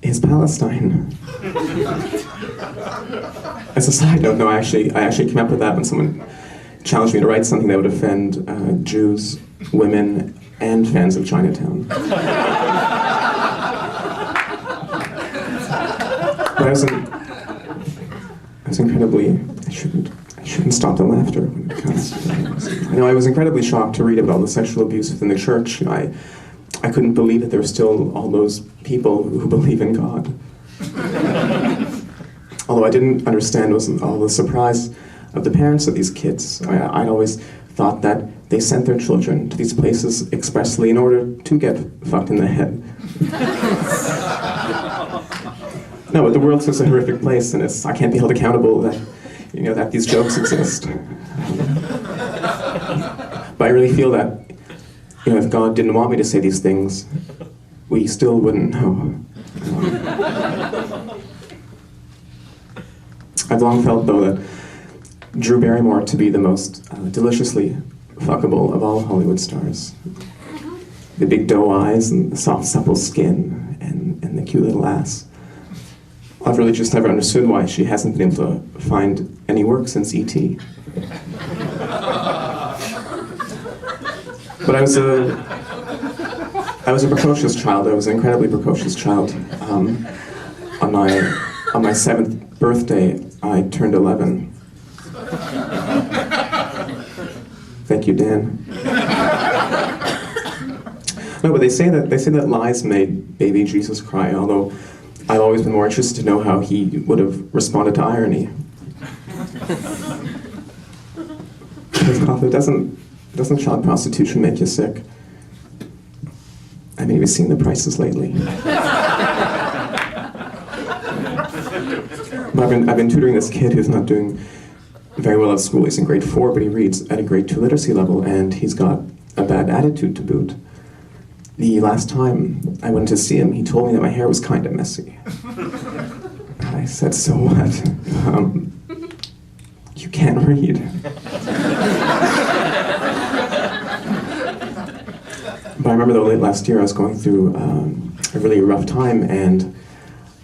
his Palestine. As a side note, no, I actually came up with that when someone challenged me to write something that would offend Jews, women, and fans of Chinatown. But I was incredibly, I shouldn't stop the laughter when it comes to that. I was incredibly shocked to read about all the sexual abuse within the church. I couldn't believe that there were still all those people who believe in God. Although I didn't understand was all the surprise of the parents of these kids. I'd always thought that they sent their children to these places expressly in order to get fucked in the head. No, but the world's such a horrific place, and I can't be held accountable that, you know, that these jokes exist. But I really feel that, you know, if God didn't want me to say these things, we still wouldn't know. I've long felt, though, that Drew Barrymore to be the most deliciously fuckable of all Hollywood stars. The big doe eyes and the soft, supple skin and the cute little ass. I've really just never understood why she hasn't been able to find any work since E.T. But I was a precocious child. I was an incredibly precocious child. On my 7th birthday, I turned 11. Thank you, Dan. No, but they say that lies made baby Jesus cry. Although I've always been more interested to know how he would have responded to irony. Doesn't child prostitution make you sick? I mean, we've seen the prices lately. But I've been tutoring this kid who's not doing very well at school. He's in grade 4, but he reads at a grade 2 literacy level, and he's got a bad attitude to boot. The last time I went to see him, he told me that my hair was kind of messy. I said, so what? You can't read. But I remember though, late last year I was going through a really rough time, and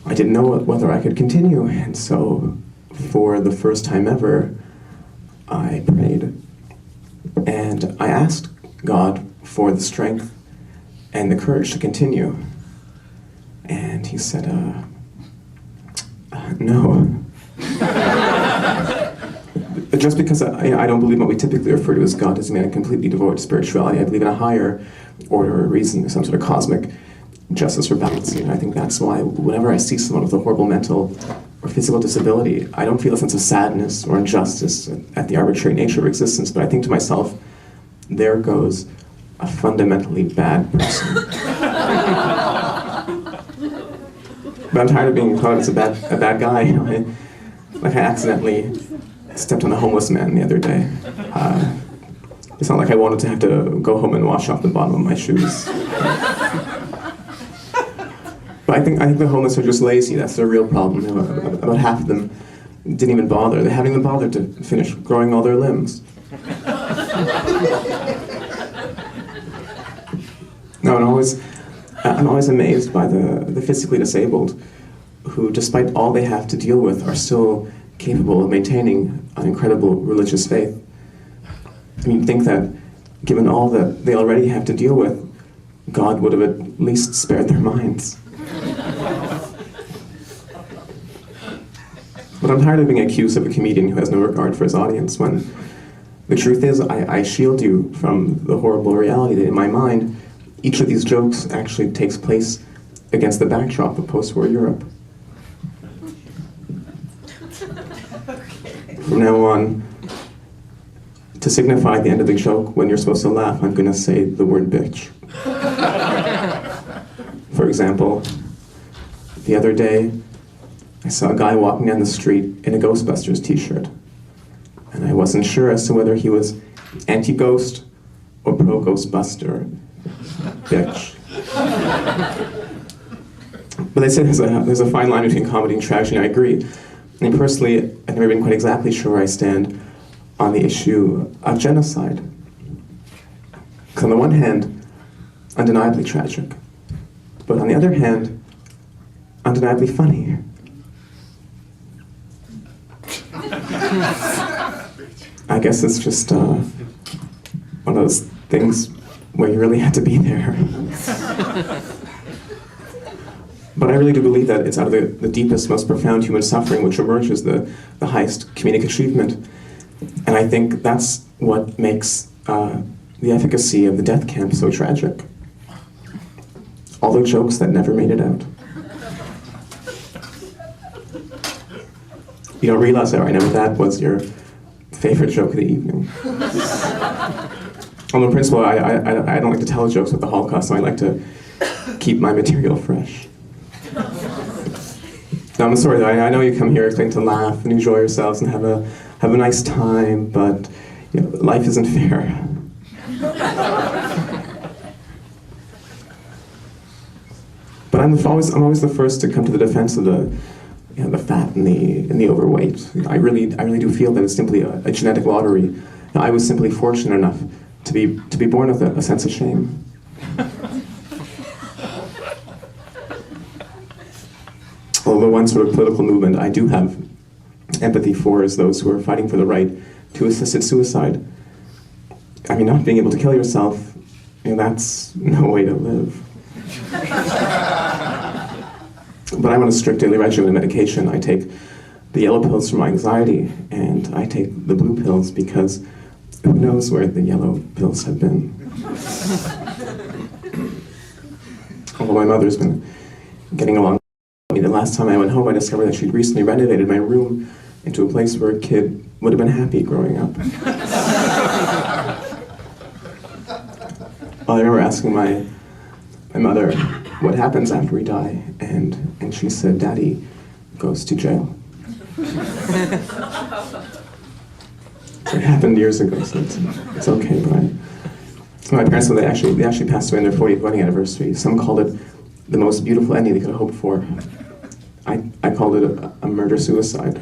I didn't know whether I could continue. And so, for the first time ever, I prayed. And I asked God for the strength and the courage to continue. And he said, no. Just because I don't believe what we typically refer to as God doesn't mean I'm completely devoid of spirituality. I believe in a higher order or reason, some sort of cosmic justice or balance. And I think that's why whenever I see someone with a horrible mental or physical disability, I don't feel a sense of sadness or injustice at the arbitrary nature of existence, but I think to myself, there goes a fundamentally bad person. But I'm tired of being thought as a bad guy. You know? I accidentally stepped on a homeless man the other day. It's not like I wanted to have to go home and wash off the bottom of my shoes. But I think the homeless are just lazy. That's their real problem. You know, about half of them didn't even bother. They haven't even bothered to finish growing all their limbs. No, I'm always amazed by the physically disabled who, despite all they have to deal with, are still capable of maintaining an incredible religious faith. I mean, think that given all that they already have to deal with, God would have at least spared their minds. But I'm tired of being accused of a comedian who has no regard for his audience, when the truth is I shield you from the horrible reality that in my mind, each of these jokes actually takes place against the backdrop of post-war Europe. From now on, to signify the end of the joke, when you're supposed to laugh, I'm going to say the word bitch. For example, the other day, I saw a guy walking down the street in a Ghostbusters t-shirt. And I wasn't sure as to whether he was anti-ghost or pro-Ghostbuster. Bitch. But they say there's a fine line between comedy and tragedy, and I agree. I mean, personally, I've never been quite exactly sure where I stand on the issue of genocide. Because on the one hand, undeniably tragic. But on the other hand, undeniably funny. I guess it's just one of those things where you really had to be there. But I really do believe that it's out of the deepest, most profound human suffering which emerges the highest comedic achievement. And I think that's what makes the efficacy of the death camp so tragic. All the jokes that never made it out. You don't realize that right now, but that was your favorite joke of the evening. On the principle, I don't like to tell jokes with the Holocaust, so I like to keep my material fresh. Now, I'm sorry, though. I know you come here expecting to laugh and enjoy yourselves and have a nice time, but you know, life isn't fair. But I'm always the first to come to the defense of the fat and the overweight. I really do feel that it's simply a genetic lottery. I was simply fortunate enough to be born with a sense of shame. Although one sort of political movement I do have empathy for is those who are fighting for the right to assisted suicide. I mean, not being able to kill yourself, that's no way to live. But I'm on a strict daily regimen of medication. I take the yellow pills for my anxiety, and I take the blue pills because who knows where the yellow pills have been. Although my mother's been getting along. The last time I went home, I discovered that she'd recently renovated my room into a place where a kid would have been happy growing up. Well, I remember asking my mother what happens after we die, and she said, "Daddy goes to jail." So it happened years ago, so it's okay, but my parents, they actually passed away on their 40th wedding anniversary. Some called it the most beautiful ending they could have hoped for. I called it a murder-suicide.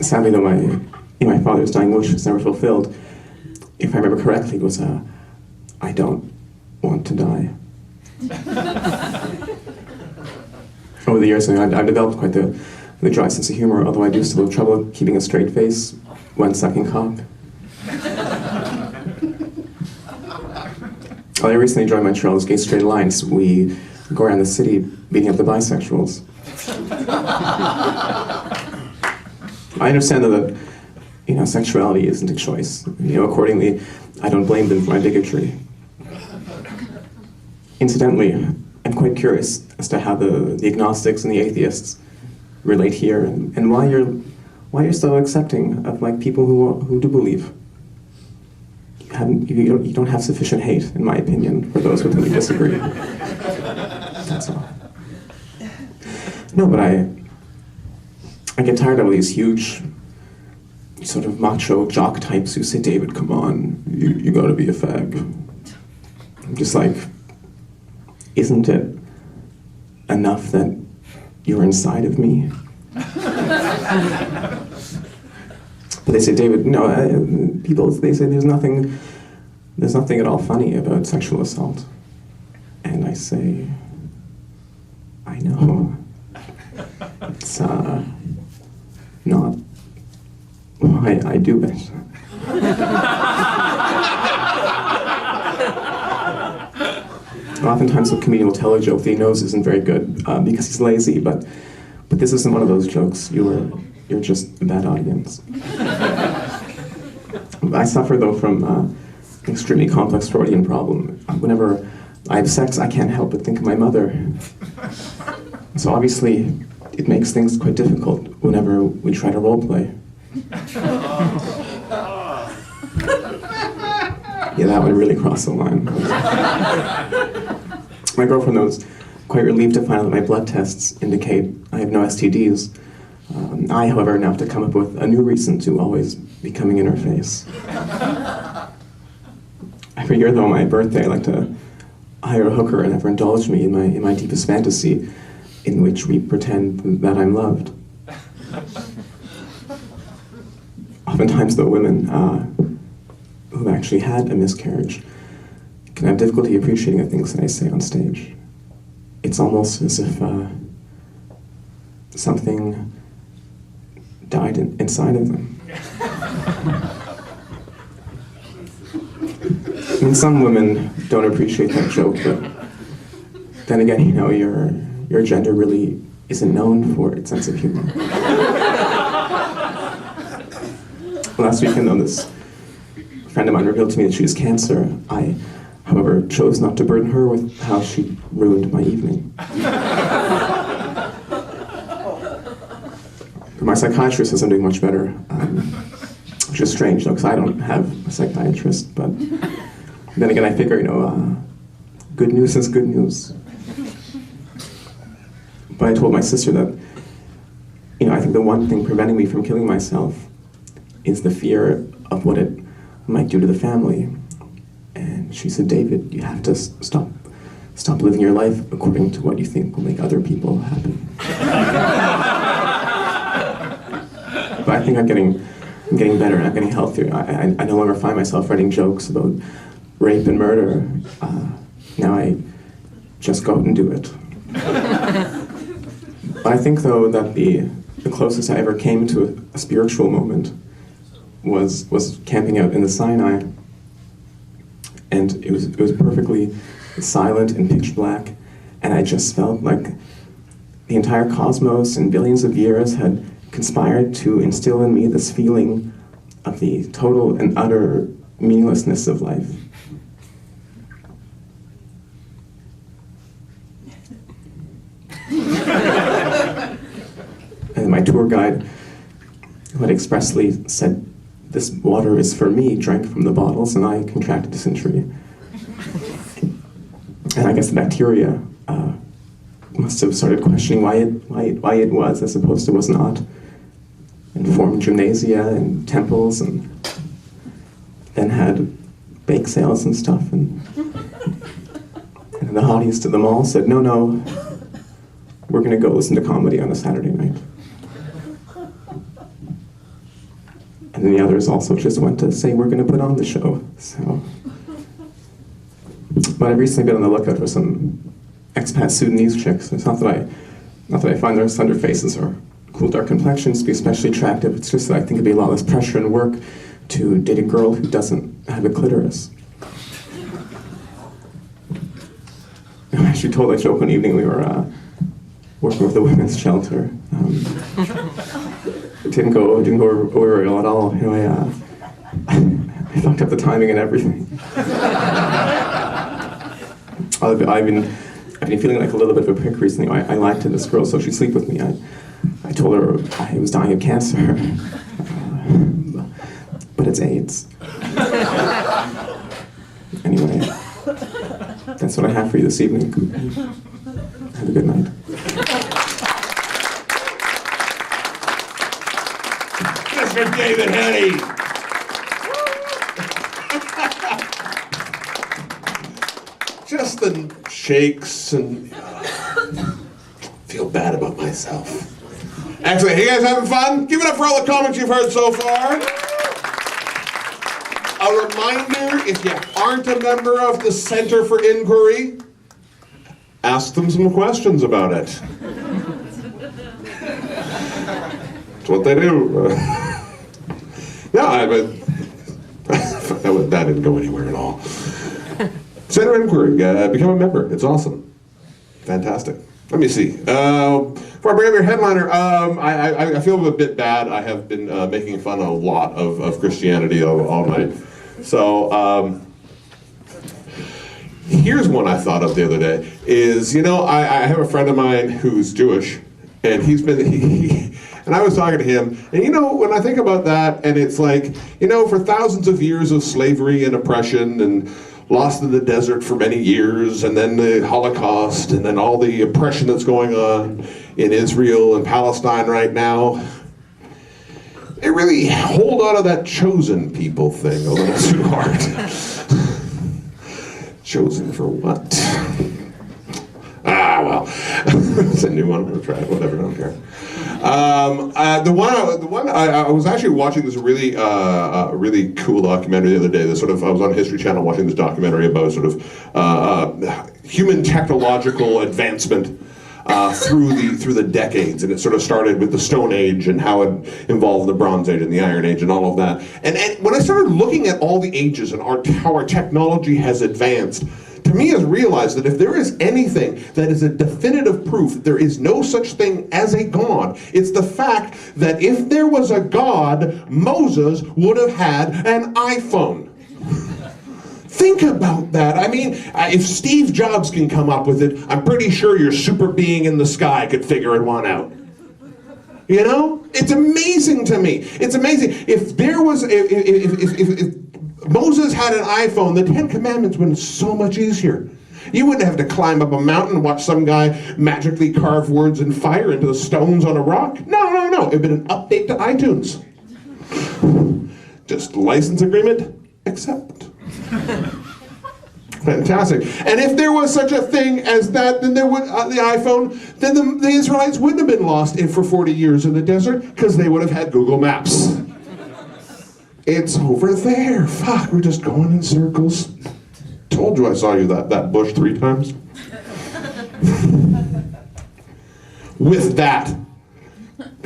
Sadly, though, my father's dying wish was never fulfilled. If I remember correctly, it was I don't want to die. Over the years, I've developed quite the dry sense of humor, although I do still have trouble keeping a straight face when sucking cock. Well, I recently joined Montreal's Gay Straight Alliance. We go around the city beating up the bisexuals. I understand that, sexuality isn't a choice. Accordingly, I don't blame them for my bigotry. Incidentally, I'm quite curious as to how the agnostics and the atheists relate here, and why you're so accepting of people who do believe. You don't have sufficient hate, in my opinion, for those with whom you disagree. That's all. No, but I get tired of all these huge, sort of macho jock types who say, "David, come on, you gotta be a fag." I'm just like, isn't it enough that you're inside of me? But they say, "David, people, they say there's nothing at all funny about sexual assault." And I say, I know. It's not why I do it. Oftentimes a comedian will tell a joke that he knows isn't very good because he's lazy, but this isn't one of those jokes. You're just a bad audience. I suffer, though, from an extremely complex Freudian problem. Whenever I have sex, I can't help but think of my mother. So obviously, it makes things quite difficult whenever we try to role play. Yeah, that one really crossed the line. My girlfriend was quite relieved to find out that my blood tests indicate I have no STDs. I, however, now have to come up with a new reason to always be coming in her face. Every year, though, on my birthday, I like to hire a hooker and have her indulge me in my deepest fantasy, in which we pretend that I'm loved. Oftentimes, though, women who've actually had a miscarriage can have difficulty appreciating the things that I say on stage. It's almost as if something died inside of them. I mean, some women don't appreciate that joke, but then again, your gender really isn't known for its sense of humor. Last weekend, though, this friend of mine revealed to me that she has cancer. I, however, chose not to burden her with how she ruined my evening. My psychiatrist says I'm doing much better, which is strange, though, because I don't have a psychiatrist, but then again, I figure, good news is good news. But I told my sister that, I think the one thing preventing me from killing myself is the fear of what it might do to the family. And she said, "David, you have to stop living your life according to what you think will make other people happy." But I think I'm getting better, and I'm getting healthier. I no longer find myself writing jokes about rape and murder. Now I just go out and do it. I think, though, that the closest I ever came to a spiritual moment was camping out in the Sinai, and it was perfectly silent and pitch black, and I just felt like the entire cosmos and billions of years had conspired to instill in me this feeling of the total and utter meaninglessness of life. And my tour guide, who had expressly said, "This water is for me," drank from the bottles, and I contracted dysentery. And I guess the bacteria must have started questioning why it was as opposed to was not, and formed gymnasia and temples, and then had bake sales and stuff, and the hotties at the mall said, no, we're gonna go listen to comedy on a Saturday night. And then the others also just went to say, we're gonna put on the show, so. But I've recently been on the lookout for some expat Sudanese chicks. It's not that I find their slender faces or cool dark complexions to be especially attractive, it's just that I think it'd be a lot less pressure and work to date a girl who doesn't have a clitoris. I actually told that joke one evening we were working with a women's shelter. It didn't go over very well at all. Anyway, I fucked up the timing and everything. I've been feeling like a little bit of a prick recently. I lied to this girl so she'd sleep with me. I told her I was dying of cancer, but it's AIDS. Anyway, that's what I have for you this evening. Have a good night. Mr. David Henny. Just the shakes and feel bad about myself. Actually, you guys having fun? Give it up for all the comments you've heard so far. A reminder, if you aren't a member of the Center for Inquiry, ask them some questions about it. That's what they do. That didn't go anywhere at all. Center Inquiry, become a member. It's awesome. Fantastic. Let me see. Before I bring up your headliner, I feel a bit bad. I have been making fun a lot of Christianity all night. So here's one I thought of the other day. Is, I have a friend of mine who's Jewish, and and I was talking to him, and when I think about that, and it's like, for thousands of years of slavery and oppression and lost in the desert for many years, and then the Holocaust, and then all the oppression that's going on in Israel and Palestine right now, they really hold on to that chosen people thing a little too hard. Chosen for what? Well, it's a new one. I'm gonna try it. Whatever, I don't care. I was actually watching this really cool documentary the other day. I was on History Channel watching this documentary about human technological advancement through the decades, and it sort of started with the Stone Age and how it involved the Bronze Age and the Iron Age and all of that. And when I started looking at all the ages and how our technology has advanced, to me has realized that if there is anything that is a definitive proof that there is no such thing as a God, it's the fact that if there was a God, Moses would have had an iPhone. Think about that. I mean, if Steve Jobs can come up with it, I'm pretty sure your super being in the sky could figure one out. It's amazing to me. It's amazing. If Moses had an iPhone, the Ten Commandments would be so much easier. You wouldn't have to climb up a mountain and watch some guy magically carve words in fire into the stones on a rock. No. It'd been an update to iTunes. Just license agreement, accept. Fantastic. And if there was such a thing as that, then there would the iPhone, then the Israelites wouldn't have been lost for 40 years in the desert, because they would have had Google Maps. It's over there. Fuck, we're just going in circles. Told you I saw you that bush 3 times. With that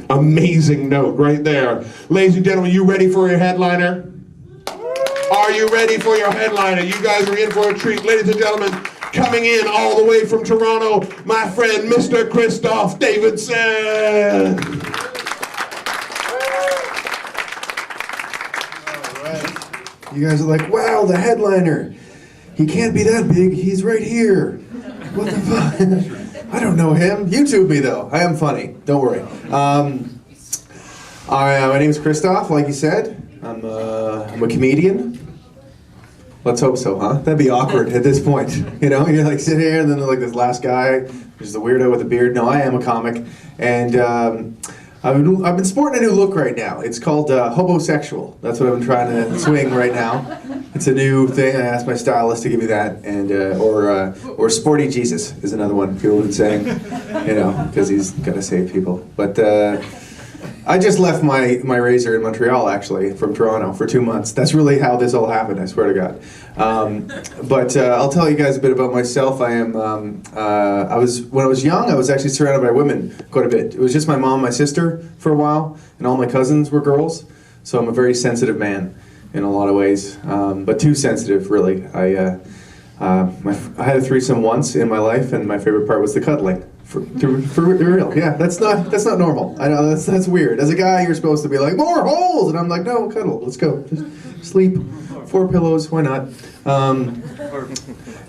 amazing note right there, ladies and gentlemen, you ready for your headliner? Are you ready for your headliner? You guys are in for a treat. Ladies and gentlemen, coming in all the way from Toronto, my friend, Mr. Kristoff Davidson. All right. You guys are like, wow, the headliner. He can't be that big. He's right here. What the fuck? I don't know him. YouTube me, though. I am funny. Don't worry. My name is Kristoff, like you said. I'm a comedian. Let's hope so, huh? That'd be awkward at this point. You know, you're like sitting here and then like this last guy, who's the weirdo with a beard. No, I am a comic. And I've been sporting a new look right now. It's called hobosexual. That's what I've been trying to swing right now. It's a new thing. I asked my stylist to give me that. And or Sporty Jesus is another one people have been saying, you know, because he's gonna save people. But I just left my razor in Montreal, actually, from Toronto for 2 months. That's really how this all happened, I swear to God. But I'll tell you guys a bit about myself. When I was young, I was actually surrounded by women quite a bit. It was just my mom and my sister for a while, and all my cousins were girls. So I'm a very sensitive man in a lot of ways, but too sensitive, really. I had a threesome once in my life, and my favorite part was the cuddling. For real, yeah, that's not normal. I know that's weird. As a guy, you're supposed to be like, more holes, and I'm like, no, cuddle, let's go, just sleep, 4 pillows, why not?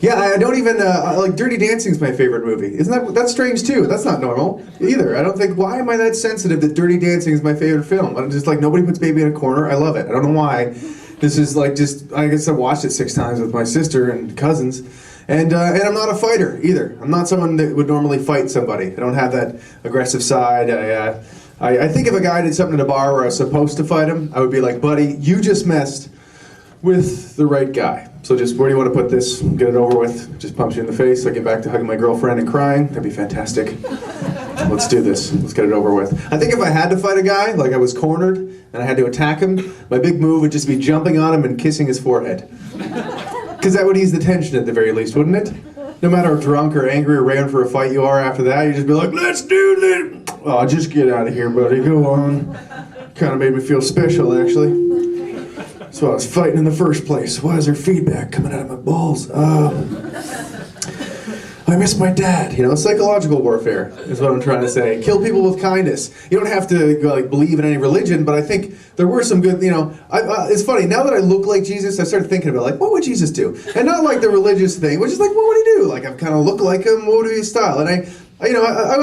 Yeah, I don't even like Dirty Dancing's my favorite movie. Isn't that's strange too? That's not normal either. I don't think, why am I that sensitive that Dirty Dancing is my favorite film? I'm just like, nobody puts baby in a corner. I love it. I don't know why. This is like I guess I watched it 6 times with my sister and cousins. And I'm not a fighter either. I'm not someone that would normally fight somebody. I don't have that aggressive side. I think if a guy did something at a bar where I was supposed to fight him, I would be like, buddy, you just messed with the right guy. So just, where do you want to put this? Get it over with. Just punch you in the face. I get back to hugging my girlfriend and crying. That'd be fantastic. Let's do this. Let's get it over with. I think if I had to fight a guy, like I was cornered and I had to attack him, my big move would just be jumping on him and kissing his forehead. Because that would ease the tension at the very least, wouldn't it? No matter how drunk or angry or ready for a fight you are after that, you'd just be like, let's do this! Oh, just get out of here, buddy. Go on. Kind of made me feel special, actually. That's why I was fighting in the first place. Why is there feedback coming out of my balls? I miss my dad. You know, psychological warfare is what I'm trying to say. Kill people with kindness. You don't have to like believe in any religion, but I think there were some good, you know, it's funny, now that I look like Jesus, I started thinking about like, what would Jesus do? And not like the religious thing, which is like, what would he do? Like, I kind of look like him, what would be his style? And I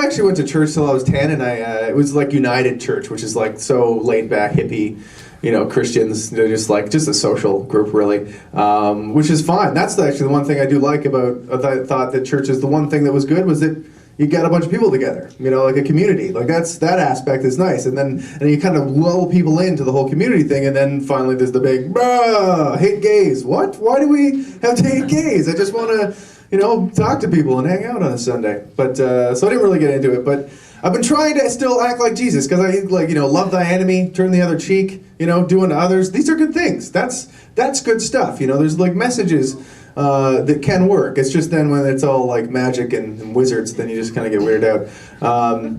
actually went to church till I was 10, and it was like United Church, which is like so laid back, hippie, you know, Christians. They're just a social group, really, which is fine. That's actually the one thing I do like about, I thought that church is the one thing that was good was that you got a bunch of people together, you know, like a community. Like that aspect is nice, and you kind of lull people into the whole community thing, and then finally there's the big, hate gays. What? Why do we have to hate gays? I just want to, you know, talk to people and hang out on a Sunday. But so I didn't really get into it, but I've been trying to still act like Jesus, because I, like, you know, love thy enemy, turn the other cheek, you know, do unto others. These are good things. That's good stuff. You know, there's like messages that can work. It's just then when it's all like magic and wizards, then you just kind of get weirded out.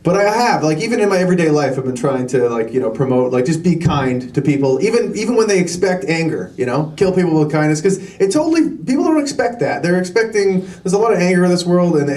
But I have, like, even in my everyday life, I've been trying to, like, you know, promote, like, just be kind to people, even when they expect anger, you know, kill people with kindness, because people don't expect that. They're expecting, there's a lot of anger in this world, and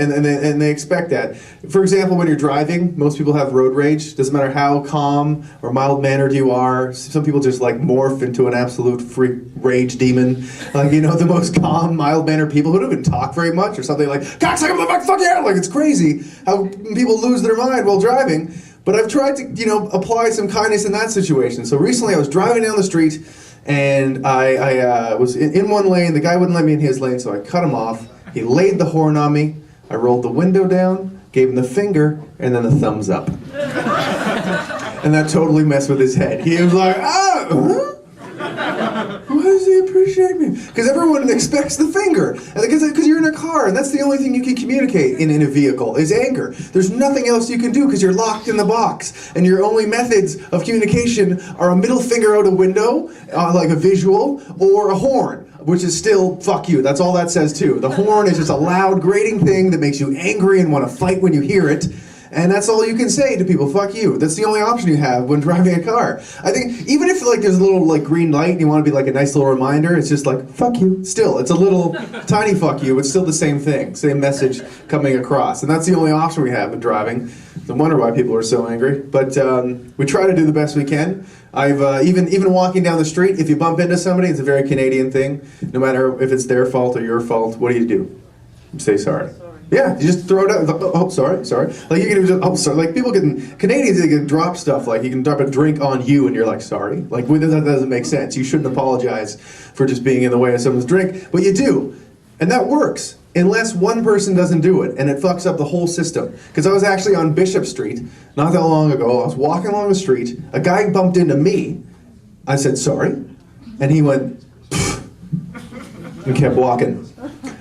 they expect that. For example, when you're driving, most people have road rage. Doesn't matter how calm or mild-mannered you are. Some people just, like, morph into an absolute freak rage demon. Like, you know, the most calm, mild-mannered people who don't even talk very much, or something like, cocksucker, fuck yeah! Like, it's crazy how people lose their mind while driving. But I've tried to, you know, apply some kindness in that situation. So recently I was driving down the street, and I was in one lane. The guy wouldn't let me in his lane, so I cut him off. He laid the horn on me. I rolled the window down, gave him the finger, and then a thumbs up. And that totally messed with his head. He was like, huh? Why does he appreciate me? Because everyone expects the finger. Because you're in a car, and that's the only thing you can communicate in a vehicle, is anger. There's nothing else you can do because you're locked in the box. And your only methods of communication are a middle finger out a window, like a visual, or a horn, which is still, fuck you. That's all that says too. The horn is just a loud, grating thing that makes you angry and want to fight when you hear it. And that's all you can say to people, fuck you. That's the only option you have when driving a car. I think, even if like there's a little like green light and you want to be like a nice little reminder, it's just like, fuck you. Still, it's a little tiny fuck you. It's still the same thing, same message coming across. And that's the only option we have in driving. No wonder why people are so angry. But we try to do the best we can. I've even walking down the street, if you bump into somebody, it's a very Canadian thing. No matter if it's their fault or your fault, what do? Say sorry. Yeah, you just throw it out. Oh, sorry. Like you can just, oh, sorry. Like people Canadians, they can drop stuff. Like you can drop a drink on you, and you're like, sorry. Like that doesn't make sense. You shouldn't apologize for just being in the way of someone's drink, but you do, and that works unless one person doesn't do it, and it fucks up the whole system. Because I was actually on Bishop Street not that long ago. I was walking along the street. A guy bumped into me. I said sorry, and he went and kept walking.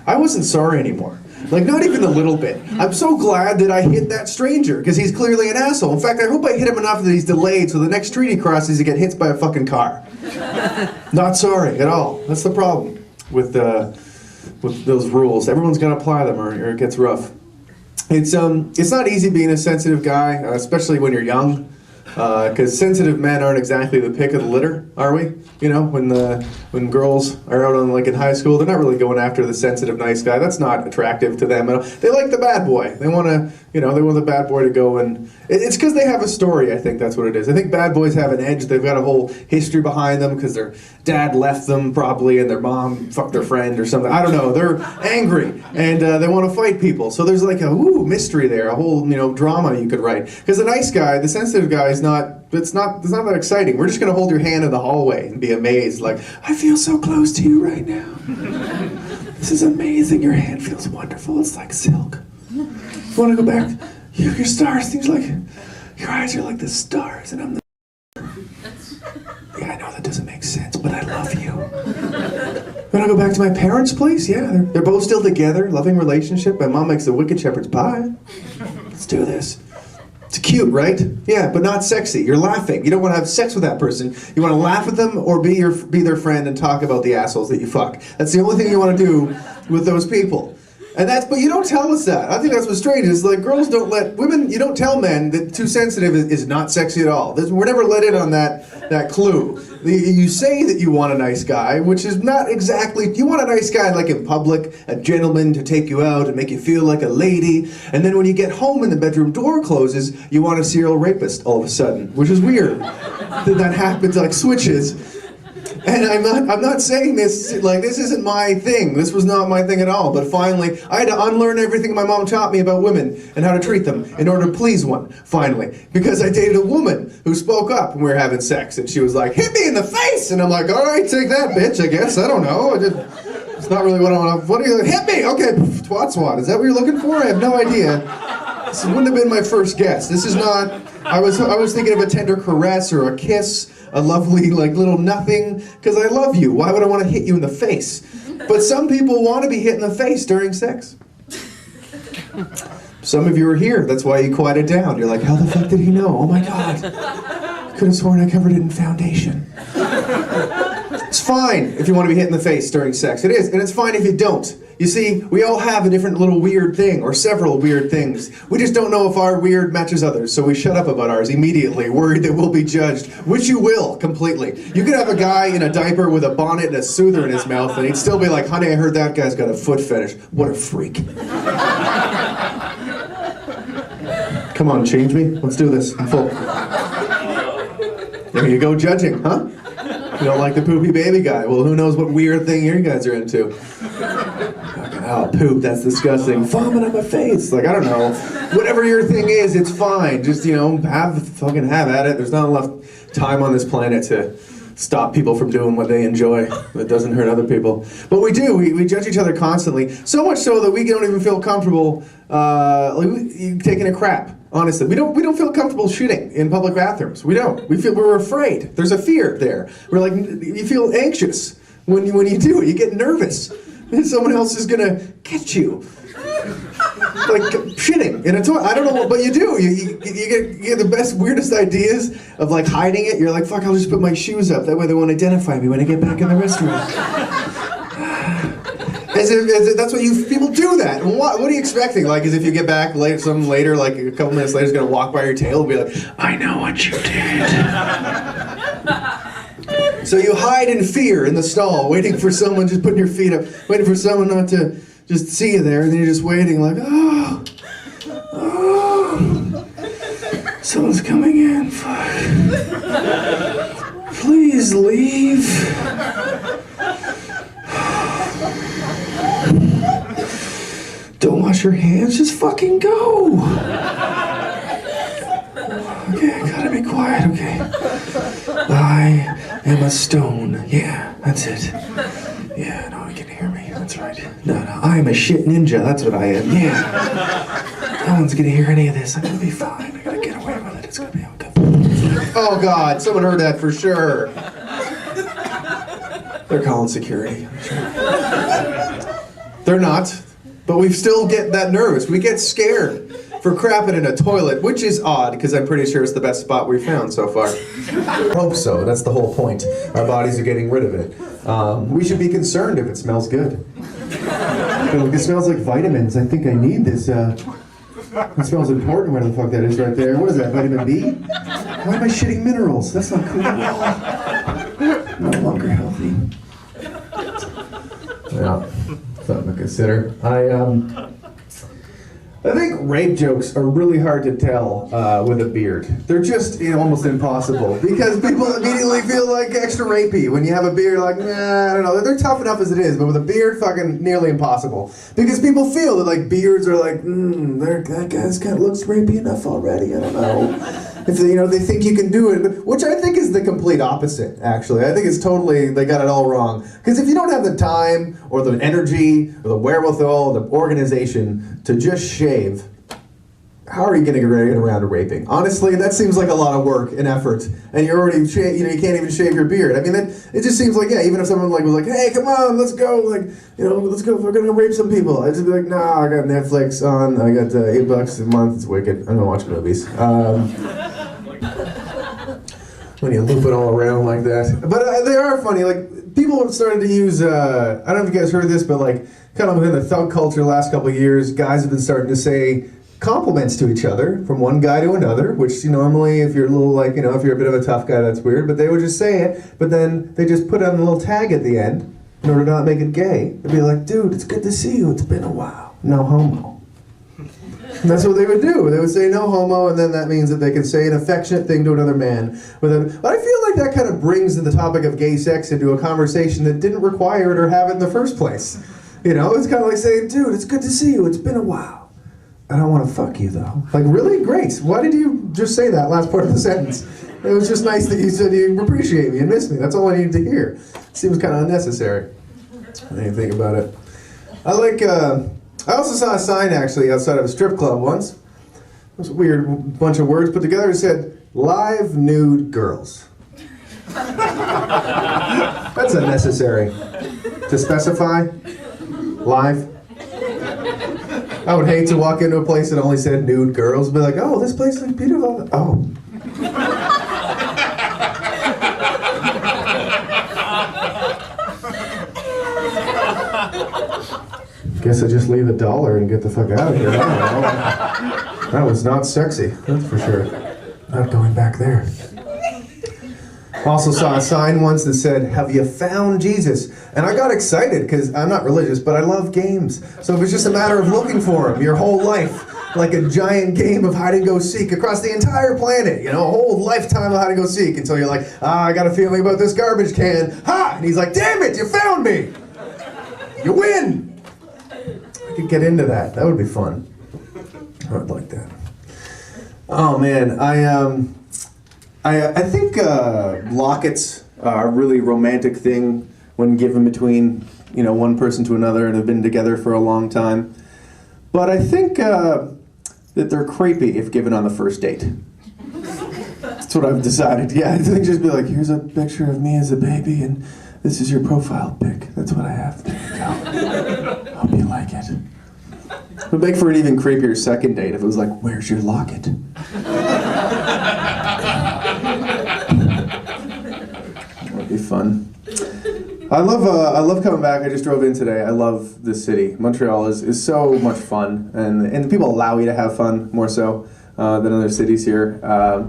I wasn't sorry anymore. Like, not even a little bit. I'm so glad that I hit that stranger, because he's clearly an asshole. In fact, I hope I hit him enough that he's delayed, so the next street he crosses, he get hit by a fucking car. Not sorry at all. That's the problem with those rules. Everyone's gonna apply them, or it gets rough. It's not easy being a sensitive guy, especially when you're young, because sensitive men aren't exactly the pick of the litter, are we? You know, when girls are out on, like, in high school, they're not really going after the sensitive nice guy. That's not attractive to them at all. They like the bad boy. They want to, they want the bad boy to go, and it's because they have a story. I think that's what it is. I think bad boys have an edge. They've got a whole history behind them because their dad left them probably, and their mom fucked their friend or something. I don't know. They're angry and they want to fight people. So there's like a mystery there, a whole drama you could write. Because the nice guy, the sensitive guy, is not. It's not that exciting. We're just going to hold your hand in the hallway and be amazed, like, I feel so close to you right now. This is amazing. Your hand feels wonderful. It's like silk. You want to go back? Your stars. Things like, your eyes are like the stars, and I'm the... Yeah, I know that doesn't make sense, but I love you. Want to go back to my parents' place? Yeah, they're both still together, loving relationship. My mom makes a wicked shepherd's pie. Let's do this. It's cute, right? Yeah, but not sexy. You're laughing. You don't want to have sex with that person. You want to laugh with them or be their friend and talk about the assholes that you fuck. That's the only thing you want to do with those people. But you don't tell us that. I think that's what's strange. Is like girls don't let women. You don't tell men that too sensitive is not sexy at all. We're never let in on that clue. You say that you want a nice guy, which is not exactly. You want a nice guy like in public, a gentleman to take you out and make you feel like a lady. And then when you get home and the bedroom door closes, you want a serial rapist all of a sudden, which is weird. that happens, like switches. And I'm not saying this, like, this isn't my thing. This was not my thing at all. But finally, I had to unlearn everything my mom taught me about women and how to treat them in order to please one, finally. Because I dated a woman who spoke up when we were having sex. And she was like, hit me in the face! And I'm like, all right, take that, bitch, I guess. I don't know. It's not really what I want to... What are you... Hit me! Okay, twat swat. Is that what you're looking for? I have no idea. This wouldn't have been my first guess. This is not... I was thinking of a tender caress or a kiss, a lovely, like, little nothing, because I love you. Why would I want to hit you in the face? But some people want to be hit in the face during sex. Some of you are here. That's why you quieted down. You're like, how the fuck did he know? Oh my God. Could have sworn I covered it in foundation. It's fine if you want to be hit in the face during sex. It is. And it's fine if you don't. You see, we all have a different little weird thing, or several weird things. We just don't know if our weird matches others, so we shut up about ours immediately, worried that we'll be judged, which you will, completely. You could have a guy in a diaper with a bonnet and a soother in his mouth, and he'd still be like, honey, I heard that guy's got a foot fetish. What a freak. Come on, change me. Let's do this. I'm full. There you go, judging, huh? You don't like the poopy baby guy. Well, who knows what weird thing you guys are into. Oh, poop, that's disgusting. Vomit on my face. Like, I don't know. Whatever your thing is, it's fine. Just, have at it. There's not enough time on this planet to stop people from doing what they enjoy that doesn't hurt other people. But we do. We judge each other constantly. So much so that we don't even feel comfortable taking a crap. Honestly, we don't feel comfortable shitting in public bathrooms. We don't. We're afraid. There's a fear there. We're like, you feel anxious when you do it. You get nervous. Someone else is gonna get you. Like shitting in a toilet. I don't know, but you do. You get the best, weirdest ideas of like hiding it. You're like, fuck, I'll just put my shoes up. That way they won't identify me when I get back in the restaurant. As if that's what people do that. And what are you expecting? Like, as if you get back later, like a couple minutes later, is gonna walk by your tail and be like, I know what you did. So you hide in fear in the stall, waiting for someone, just putting your feet up, waiting for someone not to just see you there, and then you're just waiting like, oh, someone's coming in, fuck. Please leave. Don't wash your hands, just fucking go. Okay, I gotta be quiet, okay. I am a stone. Yeah, that's it. Yeah, no one can hear me. That's right. No, I am a shit ninja. That's what I am. Yeah. No one's gonna hear any of this. I'm gonna be fine. I gotta get away with it. It's gonna be okay. Oh God, someone heard that for sure. They're calling security. I'm sure. They're not, but we still get that nervous. We get scared for crapping in a toilet, which is odd because I'm pretty sure it's the best spot we've found so far. I hope so. That's the whole point. Our bodies are getting rid of it. We should be concerned if it smells good. It smells like vitamins. I think I need this. It smells important. Where the fuck that is right there? What is that? Vitamin B? Why am I shitting minerals? That's not cool at all. No longer healthy. Yeah, something to consider. I think rape jokes are really hard to tell with a beard. They're just almost impossible because people immediately feel like extra rapey. When you have a beard, like, nah, I don't know. They're tough enough as it is, but with a beard, fucking nearly impossible. Because people feel that like beards are like, that guy's kind of looks rapey enough already. I don't know. If they think you can do it, which I think is the complete opposite, actually. I think it's totally, they got it all wrong. Because if you don't have the time, or the energy, or the wherewithal, or the organization to just shave, how are you going to get around to raping? Honestly, that seems like a lot of work and effort, and you're already, you can't even shave your beard. I mean, it just seems like, yeah, even if someone was like, hey, come on, let's go, let's go, we're going to rape some people. I'd just be like, nah, I got Netflix on, I got $8 a month, it's wicked, I'm going to watch movies. When you loop it all around like that. But they are funny. Like, people have started to use, I don't know if you guys heard this, but like, kind of within the thug culture the last couple of years, guys have been starting to say compliments to each other from one guy to another, which normally, if you're a little like, if you're a bit of a tough guy, that's weird, but they would just say it, but then they just put on a little tag at the end in order to not make it gay. They'd be like, dude, it's good to see you. It's been a while. No homo. And that's what they would do. They would say no homo, and then that means that they can say an affectionate thing to another man. But I feel like that kind of brings the topic of gay sex into a conversation that didn't require it or have it in the first place. It's kind of like saying, dude, it's good to see you. It's been a while. I don't want to fuck you, though. Like, really? Great. Why did you just say that last part of the sentence? It was just nice that you said you appreciate me and miss me. That's all I needed to hear. It seems kind of unnecessary. I didn't think about it. I also saw a sign, actually, outside of a strip club once. It was a weird bunch of words put together. It said, live nude girls. That's unnecessary. To specify, live. I would hate to walk into a place that only said nude girls, be like, oh, this place looks beautiful. Oh. Guess I just leave $1 and get the fuck out of here. That was not sexy, that's for sure. Not going back there. Also saw a sign once that said, have you found Jesus? And I got excited because I'm not religious, but I love games. So it was just a matter of looking for him your whole life. Like a giant game of hide and go seek across the entire planet. A whole lifetime of hide and go seek until you're like, I got a feeling about this garbage can. Ha! And he's like, damn it, you found me! You win! I could get into that. That would be fun. I would like that. Oh man, I think lockets are a really romantic thing when given between one person to another and have been together for a long time. But I think that they're creepy if given on the first date. That's what I've decided. Yeah, I think just be like, here's a picture of me as a baby, and this is your profile pic. That's what I have. There you go. Hope you like it. It would make for an even creepier second date if it was like, where's your locket? That would be fun. I love coming back. I just drove in today. I love this city. Montreal is so much fun, and people allow you to have fun more so than other cities here. I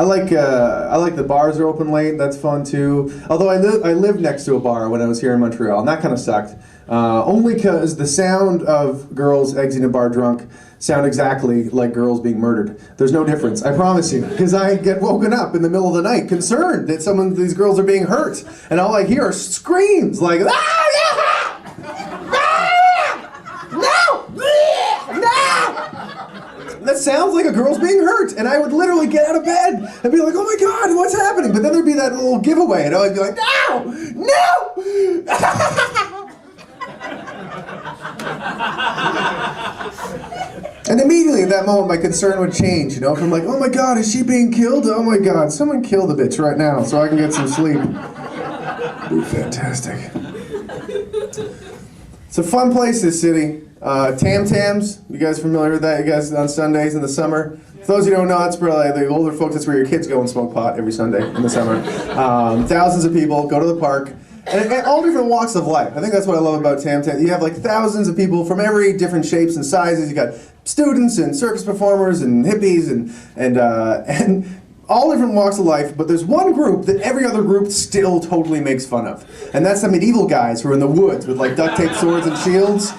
like the bars are open late. That's fun too. Although I lived next to a bar when I was here in Montreal, and that kind of sucked. Only because the sound of girls exiting a bar drunk sound exactly like girls being murdered. There's no difference, I promise you. Because I get woken up in the middle of the night concerned that some of these girls are being hurt, and all I hear are screams like, ah, yeah! Ah! No! sounds like a girl's being hurt. And I would literally get out of bed and be like, oh my God, what's happening? But then there'd be that little giveaway, and I'd be like, no! And immediately at that moment, my concern would change, from like, oh my God, is she being killed? Oh my God, someone kill the bitch right now so I can get some sleep. Be fantastic. It's a fun place, this city. Tam Tams, you guys familiar with that? You guys on Sundays in the summer? For those who don't know, it's probably the older folks, that's where your kids go and smoke pot every Sunday in the summer. Thousands of people go to the park. And all different walks of life. I think that's what I love about Tam Tam. You have like thousands of people from every different shapes and sizes. You got students and circus performers and hippies and all different walks of life. But there's one group that every other group still totally makes fun of, and that's the medieval guys who are in the woods with like duct tape swords and shields.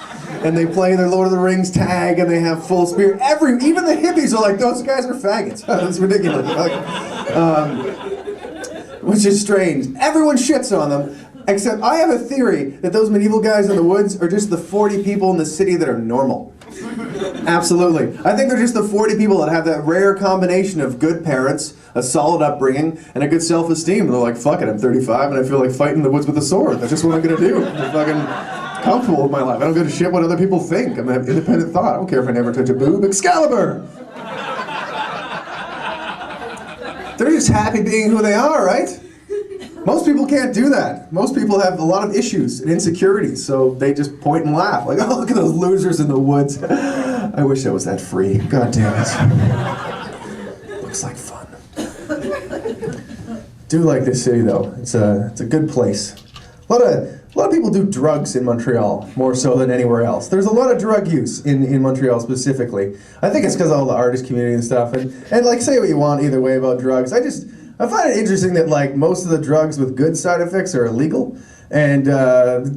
And they play their Lord of the Rings tag, and they have full spear. Even the hippies are like, those guys are faggots. It's ridiculous. Which is strange. Everyone shits on them. Except I have a theory that those medieval guys in the woods are just the 40 people in the city that are normal. Absolutely. I think they're just the 40 people that have that rare combination of good parents, a solid upbringing, and a good self-esteem. And they're like, fuck it, I'm 35 and I feel like fighting in the woods with a sword. That's just what I'm going to do. I'm fucking comfortable with my life. I don't give a shit what other people think. I'm an independent thought. I don't care if I never touch a boob. Excalibur! They're just happy being who they are, right? Most people can't do that. Most people have a lot of issues and insecurities, so they just point and laugh. Like, oh, look at those losers in the woods. I wish I was that free. God damn it. Looks like fun. Do like this city, though. It's a good place. A lot of people do drugs in Montreal, more so than anywhere else. There's a lot of drug use in Montreal specifically. I think it's because of all the artist community and stuff. And like, say what you want either way about drugs. I find it interesting that like most of the drugs with good side effects are illegal, and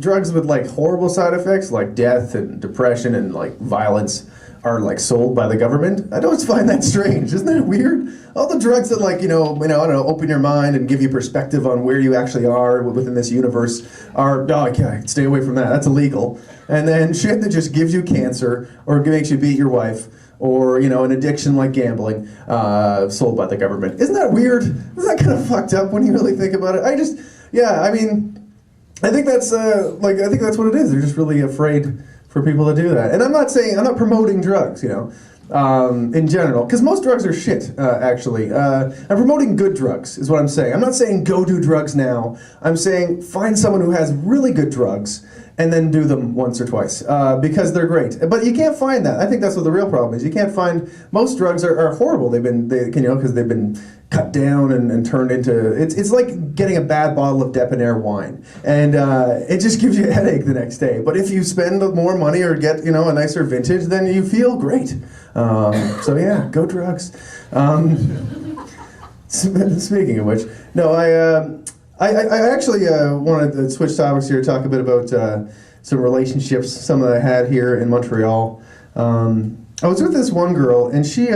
drugs with like horrible side effects like death and depression and like violence are like sold by the government. I always find that strange. Isn't that weird? All the drugs that like I don't know, open your mind and give you perspective on where you actually are within this universe are okay. Stay away from that. That's illegal. And then shit that just gives you cancer or makes you beat your wife, or an addiction like gambling, sold by the government. Isn't that weird? Isn't that kind of fucked up when you really think about it? I think that's what it is. They're just really afraid for people to do that. And I'm not promoting drugs, in general, because most drugs are shit, actually. I'm promoting good drugs, is what I'm saying. I'm not saying go do drugs now. I'm saying find someone who has really good drugs and then do them once or twice, because they're great. But you can't find that. I think that's what the real problem is. You can't find, most drugs are horrible. Because they've been cut down and turned into, it's like getting a bad bottle of debonair wine. And it just gives you a headache the next day. But if you spend more money or get, a nicer vintage, then you feel great. So yeah, go drugs. Speaking of which, no, I actually wanted to switch topics here, talk a bit about some relationships, some that I had here in Montreal. I was with this one girl, and she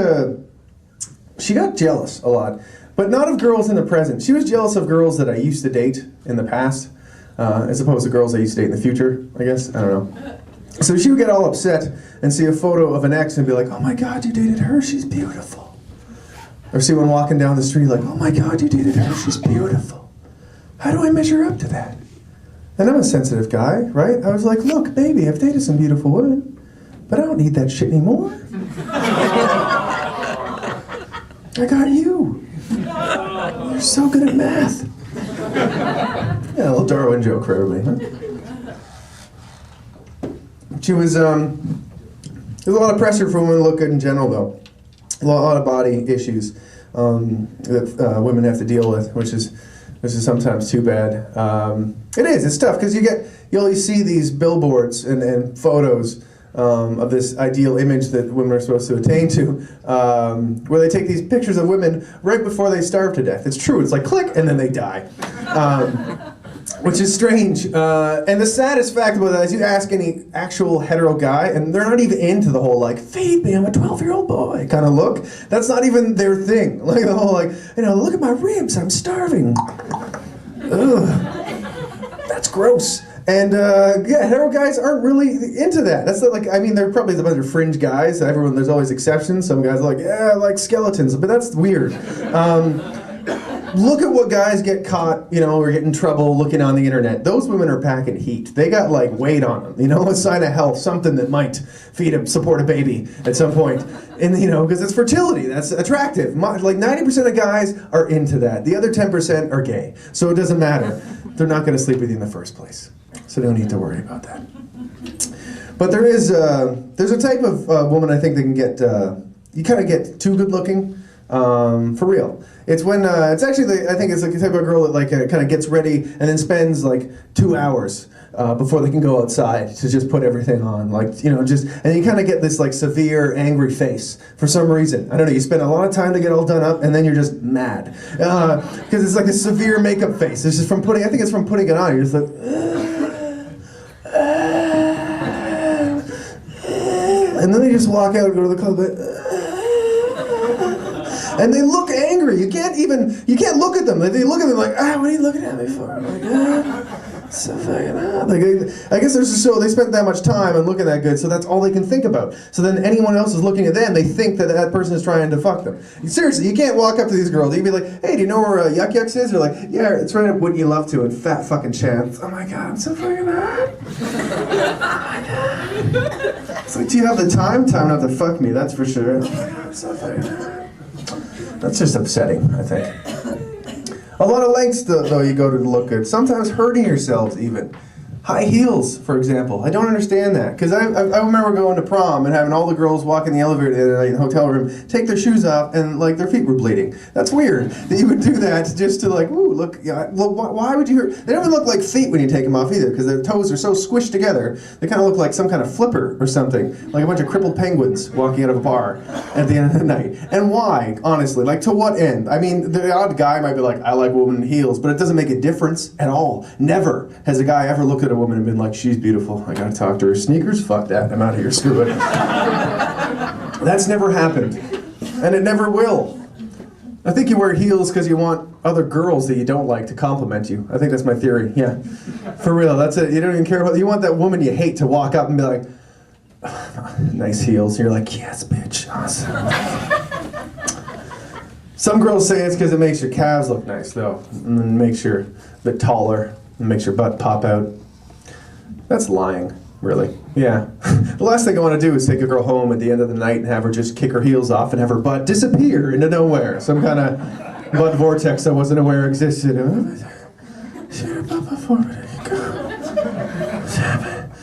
got jealous a lot, but not of girls in the present. She was jealous of girls that I used to date in the past, as opposed to girls I used to date in the future, I guess. I don't know. So she would get all upset and see a photo of an ex and be like, oh my God, you dated her, she's beautiful. Or see one walking down the street like, oh my God, you dated her, she's beautiful. How do I measure up to that? And I'm a sensitive guy, right? I was like, look, baby, I've dated some beautiful women, but I don't need that shit anymore. I got you. You're so good at math. Yeah, a little Darwin joke for everybody, huh? She was, there's a lot of pressure for women to look good in general, though. A lot of body issues that women have to deal with, which is sometimes too bad. It is. It's tough because you always see these billboards and photos of this ideal image that women are supposed to attain to, where they take these pictures of women right before they starve to death. It's true. It's like click and then they die, which is strange. And the saddest fact about that is you ask any actual hetero guy, and they're not even into the whole like feed me, I'm a 12-year-old boy kind of look. That's not even their thing. Like the whole like look at my ribs, I'm starving. Ugh. That's gross. And yeah, hetero guys aren't really into that. That's not like, I mean, there are probably a bunch of fringe guys. There's always exceptions. Some guys are like, yeah, I like skeletons, but that's weird. Look at what guys get caught, or get in trouble looking on the internet. Those women are packing heat. They got like weight on them, a sign of health, something that might support a baby at some point. And because it's fertility, that's attractive. Like 90% of guys are into that. The other 10% are gay. So it doesn't matter. They're not going to sleep with you in the first place. So no need to worry about that. But there's a type of woman I think that can get, you kind of get too good looking, for real. It's when, it's actually, I think it's like the type of girl that like kind of gets ready and then spends like 2 hours before they can go outside to just put everything on. Like, and you kind of get this like severe, angry face for some reason. I don't know, you spend a lot of time to get all done up and then you're just mad. Because it's like a severe makeup face. It's just from putting, I think it's from putting it on. You're just like, and then they just walk out and go to the club and they look angry. You can't look at them. They look at them like, what are you looking at me for? I'm like, so fucking like, I guess there's so they spent that much time and looking that good, so that's all they can think about. So then anyone else is looking at them, they think that person is trying to fuck them. Seriously, you can't walk up to these girls. You'd be like, hey, do you know where Yuck Yucks is? They're like, yeah, it's right up Wouldn't You Love To in Fat Fucking Chance. Oh my god, I'm so fucking hot. Oh my god. It's like, do you have the time? Time not to fuck me, that's for sure. Oh my god, I'm so fucking hot. That's just upsetting, I think. A lot of lengths, though, you go to look good. Sometimes hurting yourselves, even. High heels, for example. I don't understand that. Because I remember going to prom and having all the girls walk in the elevator in the hotel room, take their shoes off, and like their feet were bleeding. That's weird that you would do that just to like, ooh, look, why would you hurt? They don't even look like feet when you take them off either, because their toes are so squished together, they kind of look like some kind of flipper or something. Like a bunch of crippled penguins walking out of a bar at the end of the night. And why, honestly? Like, to what end? I mean, the odd guy might be like, I like women in heels, but it doesn't make a difference at all. Never has a guy ever looked at a woman and been like, she's beautiful, I gotta talk to her. Sneakers? Fuck that, I'm out of here, screw it. That's never happened. And it never will. I think you wear heels because you want other girls that you don't like to compliment you. I think that's my theory, yeah. For real, that's it. You don't even care about, you want that woman you hate to walk up and be like, oh, nice heels. And you're like, yes, bitch, awesome. Some girls say it's because it makes your calves look nice, though. And then makes you a bit taller, and makes your butt pop out. That's lying, really. Yeah. The last thing I want to do is take a girl home at the end of the night and have her just kick her heels off and have her butt disappear into nowhere. Some kind of butt vortex I wasn't aware existed.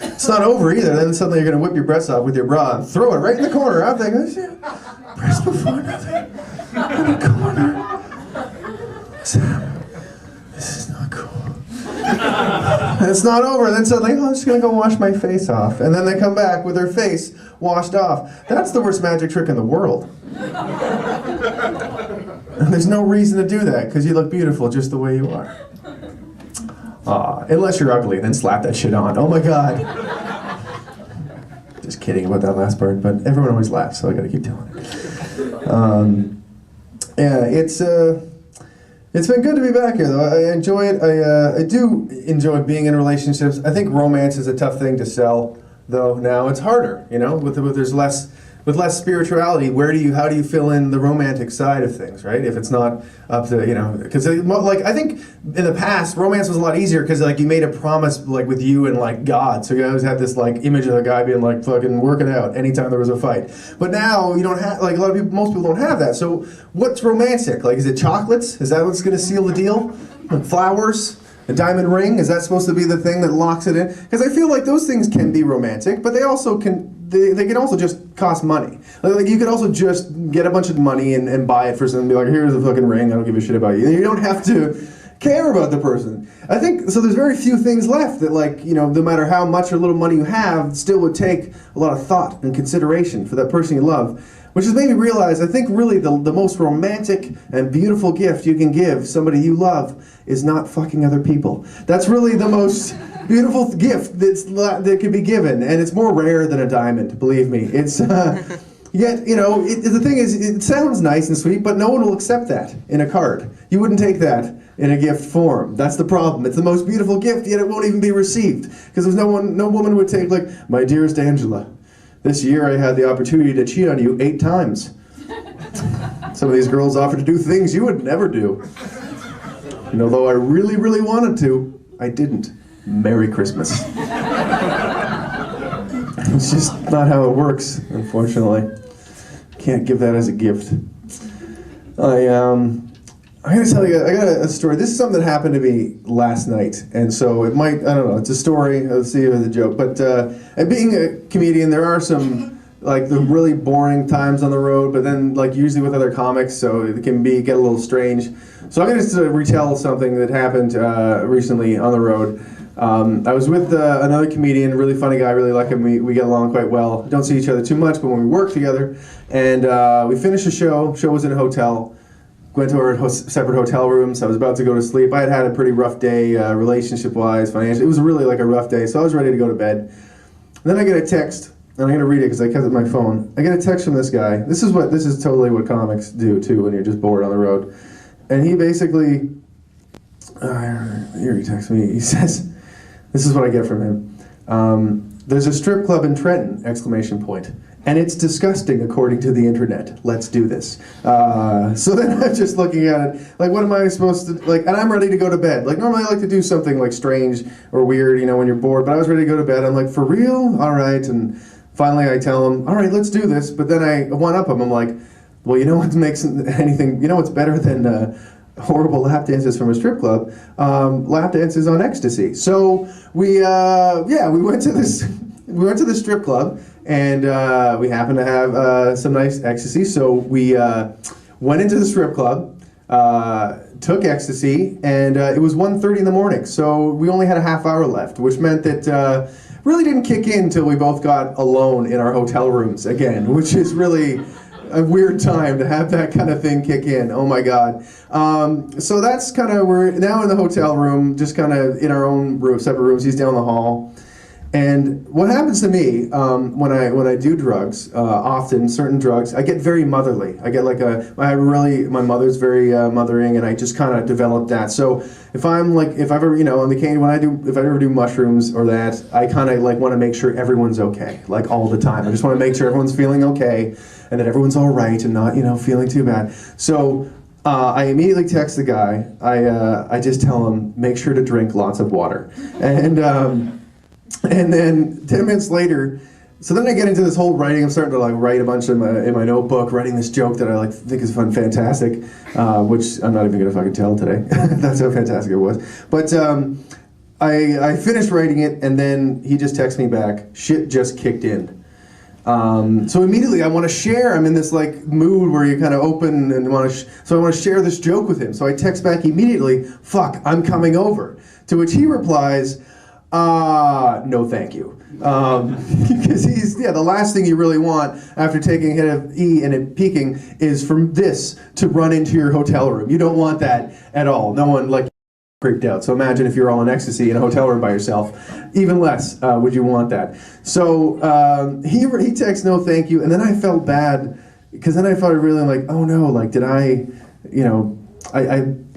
It's not over either. Then suddenly you're going to whip your breasts off with your bra and throw it right in the corner. I'm thinking, oh shit, breast before nothing. In the corner. What's happening? This is not cool. And it's not over, and then suddenly, I'm just gonna go wash my face off. And then they come back with their face washed off. That's the worst magic trick in the world. And there's no reason to do that, because you look beautiful just the way you are. Unless you're ugly, then slap that shit on. Oh my god. Just kidding about that last part, but everyone always laughs, so I gotta keep telling it. Yeah, it's been good to be back here, though. I enjoy it. I do enjoy being in relationships. I think romance is a tough thing to sell, though. Now it's harder, with less spirituality. How do you fill in the romantic side of things, right? If it's not up to, because like I think in the past romance was a lot easier because like you made a promise like with you and like God, so you always had this like image of a guy being like fucking work it out anytime there was a fight. But now you don't have like most people don't have that. So what's romantic? Like, is it chocolates? Is that what's going to seal the deal? Like flowers? A diamond ring? Is that supposed to be the thing that locks it in? Because I feel like those things can be romantic, but they also can. They can also just cost money. Like you could also just get a bunch of money and buy it for something and be like, here's a fucking ring, I don't give a shit about you. You don't have to care about the person. I think, so there's very few things left that like, no matter how much or little money you have, still would take a lot of thought and consideration for that person you love. Which has made me realize, I think really the most romantic and beautiful gift you can give somebody you love is not fucking other people. That's really the most beautiful gift that could be given, and it's more rare than a diamond, believe me. It's, yet, the thing is, it sounds nice and sweet, but no one will accept that in a card. You wouldn't take that in a gift form. That's the problem. It's the most beautiful gift, yet it won't even be received. Because there's no woman would take, like, my dearest Angela, this year I had the opportunity to cheat on you 8 times. Some of these girls offer to do things you would never do. And although I really, really wanted to, I didn't. Merry Christmas. It's just not how it works, unfortunately. Can't give that as a gift. I'm gonna tell you, I got a story. This is something that happened to me last night, and so it might, I don't know, it's a story, let's see if it's a joke, but being a comedian, there are some, like, the really boring times on the road, but then, like, usually with other comics, so it can get a little strange. So I'm gonna just retell something that happened recently on the road. I was with another comedian, really funny guy, really like him, we get along quite well. Don't see each other too much, but when we work together, and we finished the show was in a hotel, went to our separate hotel rooms. I was about to go to sleep. I had a pretty rough day, relationship-wise, financially. It was really like a rough day, so I was ready to go to bed. And then I get a text, and I'm going to read it because I kept it on my phone. I get a text from this guy. This is totally what comics do, too, when you're just bored on the road. And he basically, here he texts me. He says, this is what I get from him. There's a strip club in Trenton, ! And it's disgusting according to the internet. Let's do this. So then I'm just looking at it, like, what am I supposed to, like, and I'm ready to go to bed. Like, normally I like to do something, like, strange or weird, when you're bored, but I was ready to go to bed. I'm like, for real? All right. And finally I tell him, all right, let's do this. But then I one-up him. I'm like, well, what's better than horrible lap dances from a strip club? Lap dances on ecstasy. So we went to this strip club, and we happened to have some nice ecstasy. So we went into the strip club, took ecstasy, and it was 1:30 in the morning. So we only had a half hour left, which meant that really didn't kick in until we both got alone in our hotel rooms again, which is really a weird time to have that kind of thing kick in. Oh my God. So that's kind of, we're now in the hotel room, just kind of in our own separate rooms. He's down the hall. And what happens to me when I do drugs, often certain drugs, I get very motherly. I get like my mother's very mothering, and I just kind of develop that. So if I ever do mushrooms or that, I kind of like want to make sure everyone's okay, like all the time. I just want to make sure everyone's feeling okay, and that everyone's all right and not feeling too bad. So I immediately text the guy. I just tell him, make sure to drink lots of water, and then 10 minutes later, so then I get into this whole writing. I'm starting to like write a bunch in my notebook, writing this joke that I like think is fantastic, which I'm not even gonna fucking tell today. That's how fantastic it was. But I finished writing it, and then he just texts me back, shit just kicked in. So immediately I want to share. I'm in this like mood where you kind of open and so I want to share this joke with him. So I text back immediately, fuck, I'm coming over. To which he replies, no thank you. Because the last thing you really want after taking a hit of E and it peaking is from this to run into your hotel room. You don't want that at all. No one like freaked out. So imagine if you're all on ecstasy in a hotel room by yourself. Even less would you want that. So he texts no thank you, and then I felt bad because then I felt really like, oh no, like did I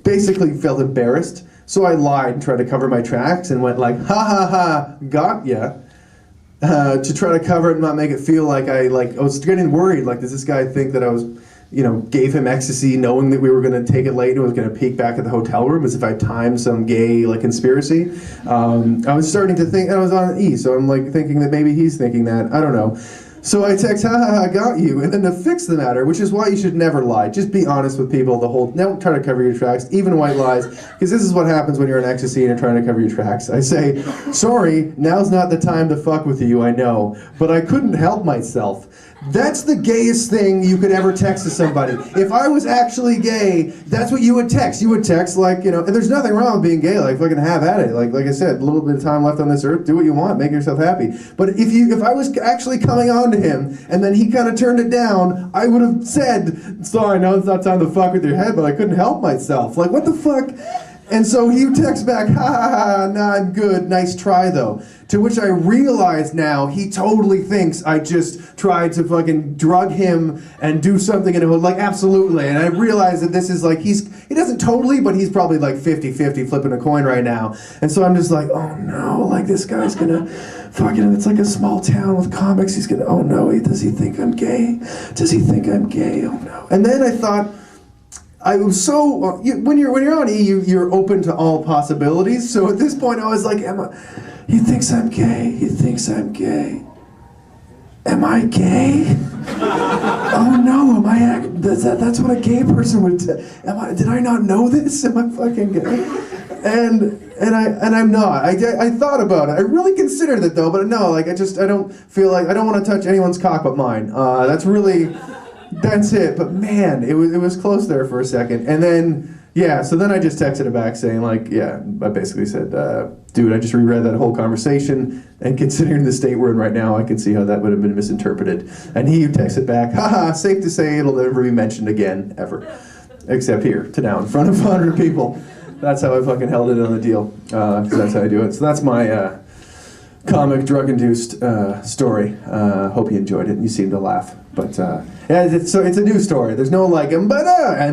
basically felt embarrassed. So I lied and tried to cover my tracks and went like, ha ha ha, got ya, to try to cover it and not make it feel like I was getting worried. Like, does this guy think that I was, gave him ecstasy knowing that we were going to take it late and it was going to peek back at the hotel room as if I timed some gay conspiracy. I was starting to think, and I was on E, so I'm thinking that maybe he's thinking that. I don't know. So I text, ha ha ha, got you. And then to fix the matter, which is why you should never lie. Just be honest with people don't try to cover your tracks, even white lies, because this is what happens when you're on ecstasy and you're trying to cover your tracks. I say, sorry, now's not the time to fuck with you, I know, but I couldn't help myself. That's the gayest thing you could ever text to somebody. If I was actually gay, that's what you would text. You would text and there's nothing wrong with being gay, fucking have at it. Like I said, a little bit of time left on this earth, do what you want, make yourself happy. But if I was actually coming on to him, and then he kind of turned it down, I would have said, sorry, no, it's not time to fuck with your head, but I couldn't help myself. Like, what the fuck? And so he texts back, ha ha ha, nah, I'm good, nice try though. To which I realize now he totally thinks I just tried to fucking drug him and do something in him, like absolutely. And I realize that this is like, he doesn't totally, but he's probably like 50-50 flipping a coin right now. And so I'm just like, oh no, like this guy's gonna fucking, it's like a small town with comics, he's gonna, oh no, does he think I'm gay? Does he think I'm gay? Oh no. And then I thought, I was so when you're on E, you're open to all possibilities. So at this point, I was like, he thinks I'm gay. He thinks I'm gay. Am I gay? Oh no, am I? That's what a gay person would. Did I not know this? Am I fucking gay? And I'm not. I thought about it. I really considered it though, but no, like I don't feel like I don't want to touch anyone's cock but mine. That's it. But man, it was close there for a second. And then, yeah, so then I just texted it back saying like, yeah, I basically said, dude, I just reread that whole conversation, and considering the state we're in right now, I can see how that would have been misinterpreted. And he texted back, haha, safe to say it'll never be mentioned again, ever. Except here, to now, in front of 100 people. That's how I fucking held it on the deal, because that's how I do it. So that's my comic drug-induced story. Hope you enjoyed it and you seemed to laugh. But yeah, it's a new story. There's no like, and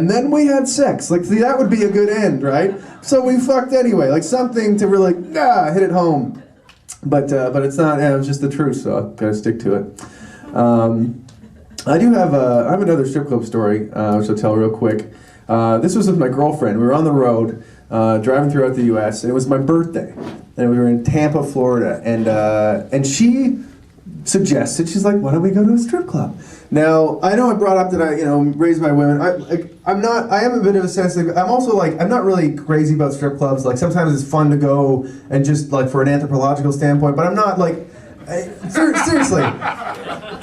then we had sex. Like, see, that would be a good end, right? So we fucked anyway. Like something to really hit it home. But it's not. It's just the truth. So I've got to stick to it. I have another strip club story, which I'll tell real quick. This was with my girlfriend. We were on the road, driving throughout the U.S. And it was my birthday, and we were in Tampa, Florida, and she suggested, she's like, why don't we go to a strip club? Now, I know I brought up that I, raised by women. I am a bit of a sensitive. I'm also like, I'm not really crazy about strip clubs. Like sometimes it's fun to go and just like for an anthropological standpoint, but I'm not like, seriously.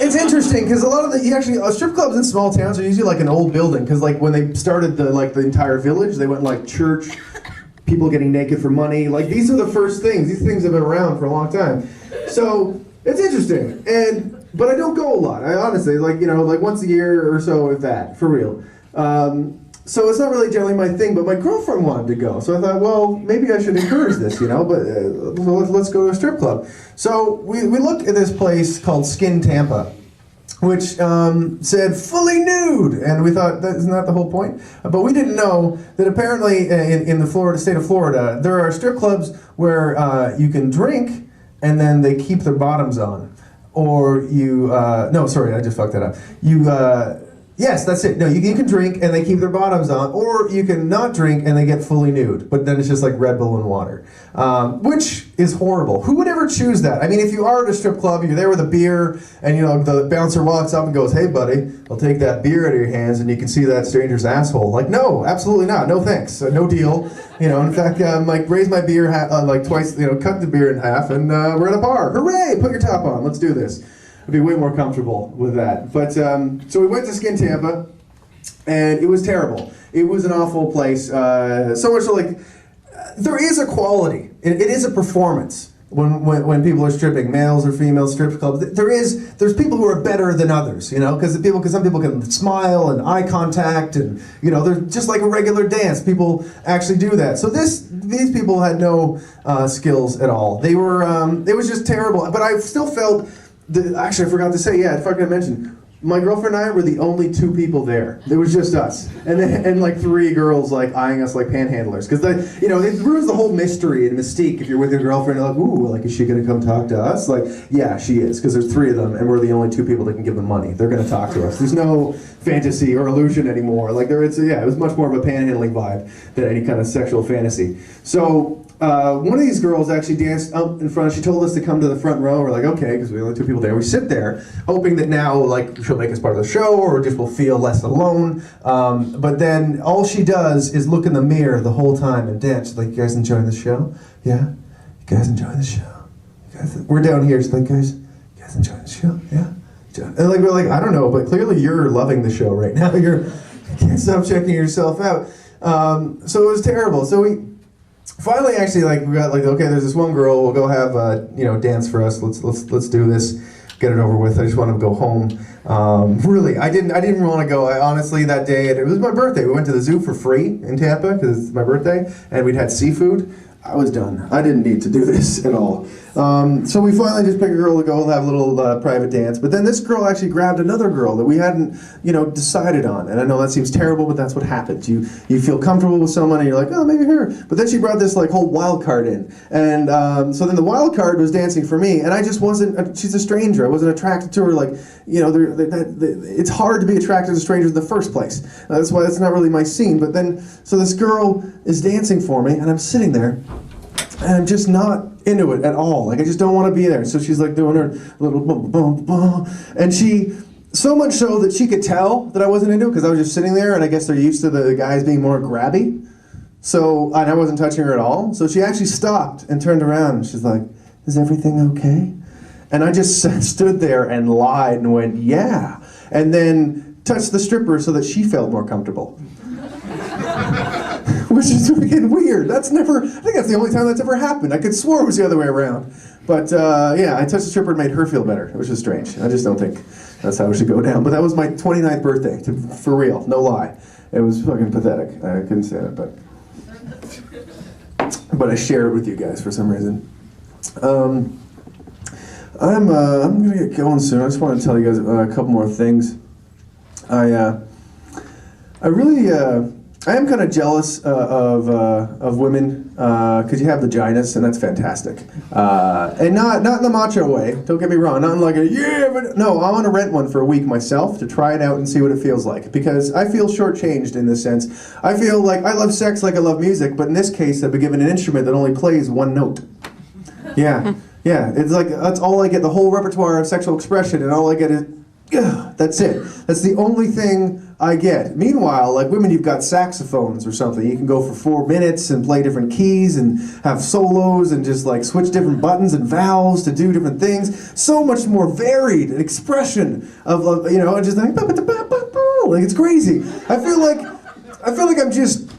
It's interesting because a lot of strip clubs in small towns are usually like an old building, because like when they started the entire village, they went like church, people getting naked for money. Like these are the first things. These things have been around for a long time. So it's interesting, but I don't go a lot. I honestly, like once a year or so, if that, for real. So it's not really generally my thing, but my girlfriend wanted to go. So I thought, well, maybe I should encourage this, but let's go to a strip club. So we looked at this place called Skin Tampa, which said fully nude, and we thought, isn't that the whole point? But we didn't know that apparently in the state of Florida, there are strip clubs where you can drink, and then they keep their bottoms on. Or no, sorry, I just fucked that up. Yes, that's it. No, you can drink and they keep their bottoms on, or you can not drink and they get fully nude, but then it's just like Red Bull and water, which is horrible. Who would ever choose that? I mean, if you are at a strip club, you're there with a beer, and the bouncer walks up and goes, "Hey, buddy, I'll take that beer out of your hands," and you can see that stranger's asshole. Like, no, absolutely not. No thanks. No deal. In fact, raise my beer like twice. Cut the beer in half, and we're at a bar. Hooray! Put your top on. Let's do this. I'd be way more comfortable with that. But so we went to Skin Tampa, and it was terrible. It was an awful place. So much so, like, there is a quality. It is a performance when people are stripping, males or female strip clubs. There's people who are better than others, because some people can smile and eye contact, and they're just like a regular dance. People actually do that. So these people had no skills at all. They were it was just terrible. But I still felt. Actually, I forgot to say, I forgot to mention, my girlfriend and I were the only two people there. It was just us, and like three girls like eyeing us like panhandlers, because it ruins the whole mystery and mystique. If you're with your girlfriend, you're like, ooh, like, is she gonna come talk to us? Like, yeah, she is, because there's three of them, and we're the only two people that can give them money. They're gonna talk to us. There's no fantasy or illusion anymore. Like it was much more of a panhandling vibe than any kind of sexual fantasy. So. One of these girls actually danced up in front. She told us to come to the front row. We're like, okay, because we're the only two people there. We sit there, hoping that now, like, she'll make us part of the show, or just we'll feel less alone. But then all she does is look in the mirror the whole time and dance. She's like, you guys enjoying the show? Yeah? You guys enjoying the show? We're down here. She's like, you guys enjoying the show? Yeah? And we're like, I don't know, but clearly you're loving the show right now. You can't stop checking yourself out. So it was terrible. So we finally, actually, we got okay, there's this one girl. We'll go have dance for us. Let's do this, get it over with. I just want to go home. Really, I didn't want to go. Honestly, that day, it was my birthday. We went to the zoo for free in Tampa because it's my birthday, and we'd had seafood. I was done. I didn't need to do this at all. So we finally just picked a girl to go have a little private dance. But then this girl actually grabbed another girl that we hadn't, decided on. And I know that seems terrible, but that's what happens. You feel comfortable with someone, and you're like, oh, maybe her. But then she brought this whole wild card in, and so then the wild card was dancing for me, and I just wasn't. She's a stranger. I wasn't attracted to her. It's hard to be attracted to strangers in the first place. That's why it's not really my scene. But then, so this girl is dancing for me, and I'm sitting there. And I'm just not into it at all. I just don't want to be there. So she's doing her little boom, boom, boom. And she, so much so that she could tell that I wasn't into it because I was just sitting there, and I guess they're used to the guys being more grabby. So, and I wasn't touching her at all. So she actually stopped and turned around, and she's like, is everything okay? And I just stood there and lied and went, yeah. And then touched the stripper so that she felt more comfortable. Which is freaking weird. I think that's the only time that's ever happened. I could swore it was the other way around. But yeah, I touched the stripper and made her feel better, which is strange. I just don't think that's how it should go down. But that was my 29th birthday, for real, no lie. It was fucking pathetic. I couldn't stand it, but I shared it with you guys for some reason. I'm gonna get going soon. I just want to tell you guys a couple more things. I am kind of jealous of women because you have vaginas, and that's fantastic. And not in the macho way. Don't get me wrong. Not in but no. I want to rent one for a week myself to try it out and see what it feels like, because I feel shortchanged in this sense. I feel like I love sex like I love music, but in this case, I've been given an instrument that only plays one note. Yeah, yeah. It's that's all I get. The whole repertoire of sexual expression, and all I get is. That's it. That's the only thing I get. Meanwhile, women, you've got saxophones or something. You can go for 4 minutes and play different keys and have solos and just switch different buttons and valves to do different things. So much more varied expression of just it's crazy. I feel like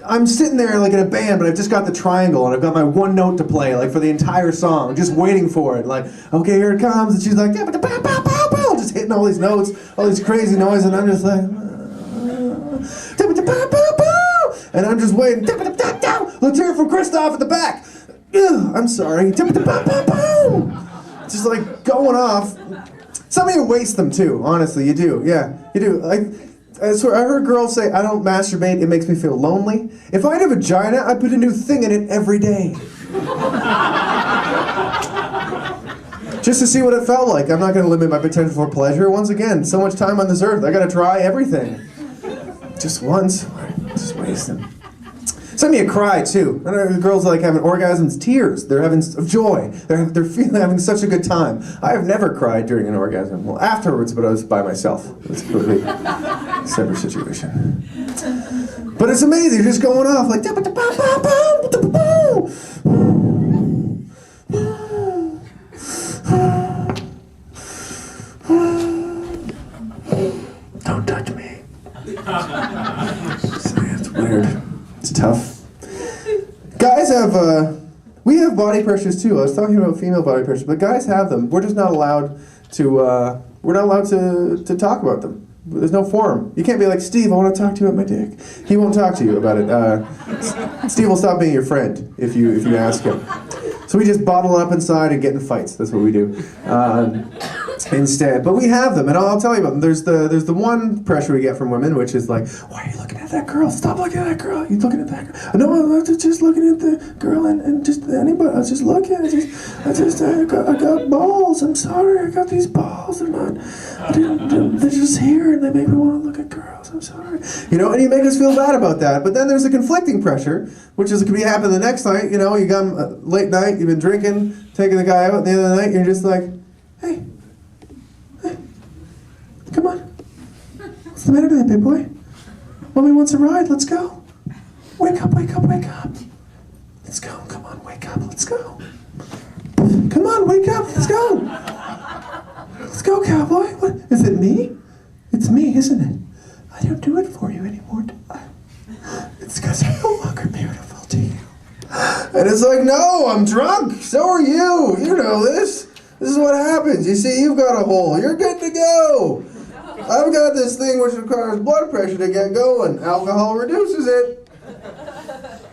I'm sitting there in a band, but I've just got the triangle and I've got my one note to play for the entire song, just waiting for it. Okay, here it comes, and she's just hitting all these notes, all these crazy noises, and I'm just and I'm just waiting. Let's hear it from Kristoff at the back. I'm sorry. Just going off. Some of you waste them too, honestly, you do. Yeah, you do. I swear, I heard girls say, I don't masturbate, it makes me feel lonely. If I had a vagina, I'd put a new thing in it every day. Just to see what it felt like. I'm not going to limit my potential for pleasure. Once again, so much time on this earth, I got to try everything. Just once, just waste them. Some of you cry too. I know girls having orgasms, tears. They're having joy. They're having such a good time. I have never cried during an orgasm. Well, afterwards, but I was by myself. It's a completely separate situation. But it's amazing. You're just going off Don't touch me. It's weird. It's tough. Guys we have body pressures too. I was talking about female body pressures, but guys have them. We're just not allowed to, to talk about them. There's no forum. You can't be like, Steve, I want to talk to you about my dick. He won't talk to you about it. Steve will stop being your friend if you ask him. So we just bottle up inside and get in fights. That's what we do. Instead, but we have them, and I'll tell you about them. There's the one pressure we get from women, which is why are you looking at that girl? Stop looking at that girl. You looking at that girl? No, I'm just looking at the girl and just anybody. I was just looking. I got balls. I'm sorry. I got these balls. They're just here, and they make me want to look at girls. I'm sorry. And you make us feel bad about that. But then there's a conflicting pressure, which is it could be happening the next night. You come late night. You've been drinking, taking the guy out at the end of the night. You're just like, hey. Come on. What's the matter today, big boy? Mommy wants a ride. Let's go. Wake up, wake up, wake up. Let's go. Come on, wake up. Let's go. Come on, wake up. Let's go. Let's go, cowboy. What? Is it me? It's me, isn't it? I don't do it for you anymore, do I? It's because I'm no longer beautiful to you. And it's no, I'm drunk. So are you. You know this. This is what happens. You see, you've got a hole. You're good to go. I've got this thing which requires blood pressure to get going. Alcohol reduces it.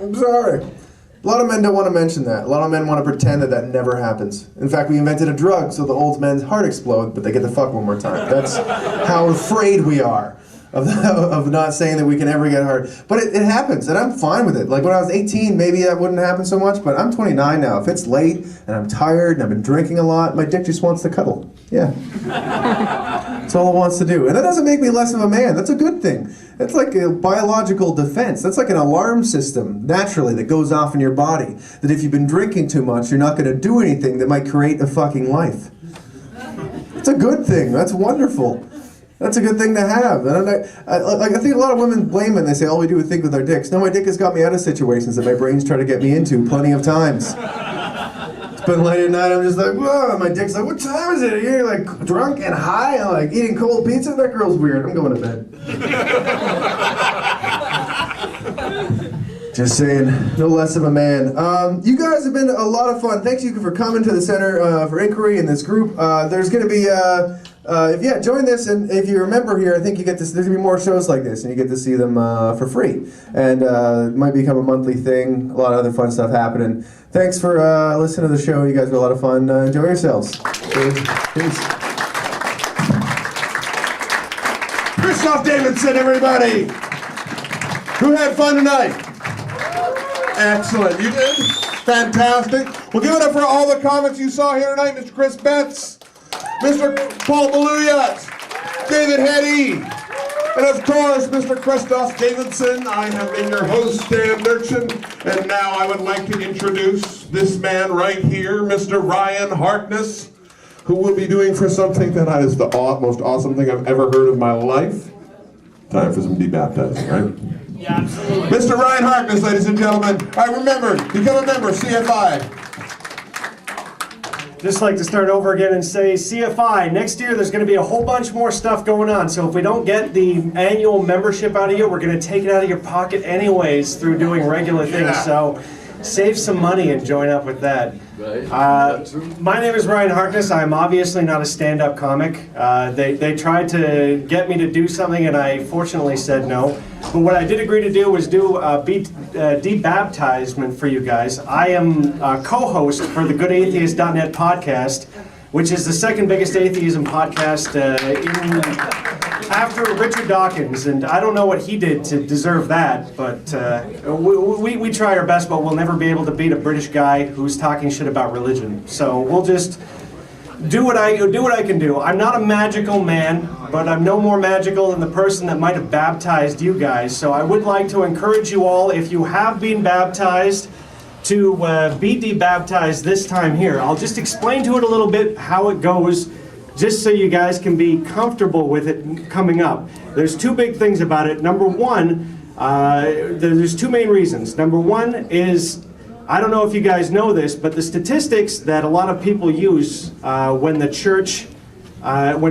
I'm sorry. A lot of men don't want to mention that. A lot of men want to pretend that that never happens. In fact, we invented a drug so the old men's heart explode, but they get to fuck one more time. That's how afraid we are of not saying that we can ever get hard. But it happens, and I'm fine with it. Like when I was 18, maybe that wouldn't happen so much, but I'm 29 now. If it's late, and I'm tired, and I've been drinking a lot, my dick just wants to cuddle. Yeah. That's all it wants to do. And that doesn't make me less of a man. That's a good thing. That's like a biological defense. That's like an alarm system, naturally, that goes off in your body. That if you've been drinking too much, you're not going to do anything that might create a fucking life. It's a good thing. That's wonderful. That's a good thing to have. And I think a lot of women blame it and they say, all we do is think with our dicks. No, my dick has got me out of situations that my brain's trying to get me into plenty of times. It's been late at night, I'm just like, whoa, my dick's like, what time is it? You're like drunk and high and like eating cold pizza? That girl's weird. I'm going to bed. Just saying, no less of a man. You guys have been a lot of fun. Thank you for coming to the Center for Inquiry in this group. There's going to be, join this, and if you're a member here, I think you get this. There's going to be more shows like this, and you get to see them for free. And it might become a monthly thing. A lot of other fun stuff happening. Thanks for listening to the show. You guys were a lot of fun. Enjoy yourselves. Peace. Kristoff Davidson, everybody! Who had fun tonight? Excellent. You did? Fantastic. Well, give it up for all the comics you saw here tonight. Mr. Chris Betts, Mr. Paul Balu, David Hetty, and of course, Mr. Kristoff Davidson. I have been your host, Stan Nurchin, and now I would like to introduce this man right here, Mr. Ryan Harkness, who will be doing for something that is the most awesome thing I've ever heard of my life. Time for some debaptizing, right? Yeah, absolutely. Mr. Ryan Harkness, ladies and gentlemen. All right, remember, become a member, CFI. Just like to start over again and say CFI, next year there's going to be a whole bunch more stuff going on. So if we don't get the annual membership out of you, we're going to take it out of your pocket anyways through doing regular things. Yeah. So save some money and join up with that. My name is Ryan Harkness. I'm obviously not a stand-up comic. They tried to get me to do something and I fortunately said no. But what I did agree to do was do a debaptizement for you guys. I am a co-host for the GoodAtheist.net podcast, which is the second biggest atheism podcast after Richard Dawkins. And I don't know what he did to deserve that, but we try our best, but we'll never be able to beat a British guy who's talking shit about religion. So we'll just do what I can do. I'm not a magical man, but I'm no more magical than the person that might have baptized you guys. So I would like to encourage you all, if you have been baptized, to be debaptized this time here. I'll just explain to it a little bit how it goes, just so you guys can be comfortable with it coming up. There's two big things about it. Number one, there's two main reasons. Number one is, I don't know if you guys know this, but the statistics that a lot of people use when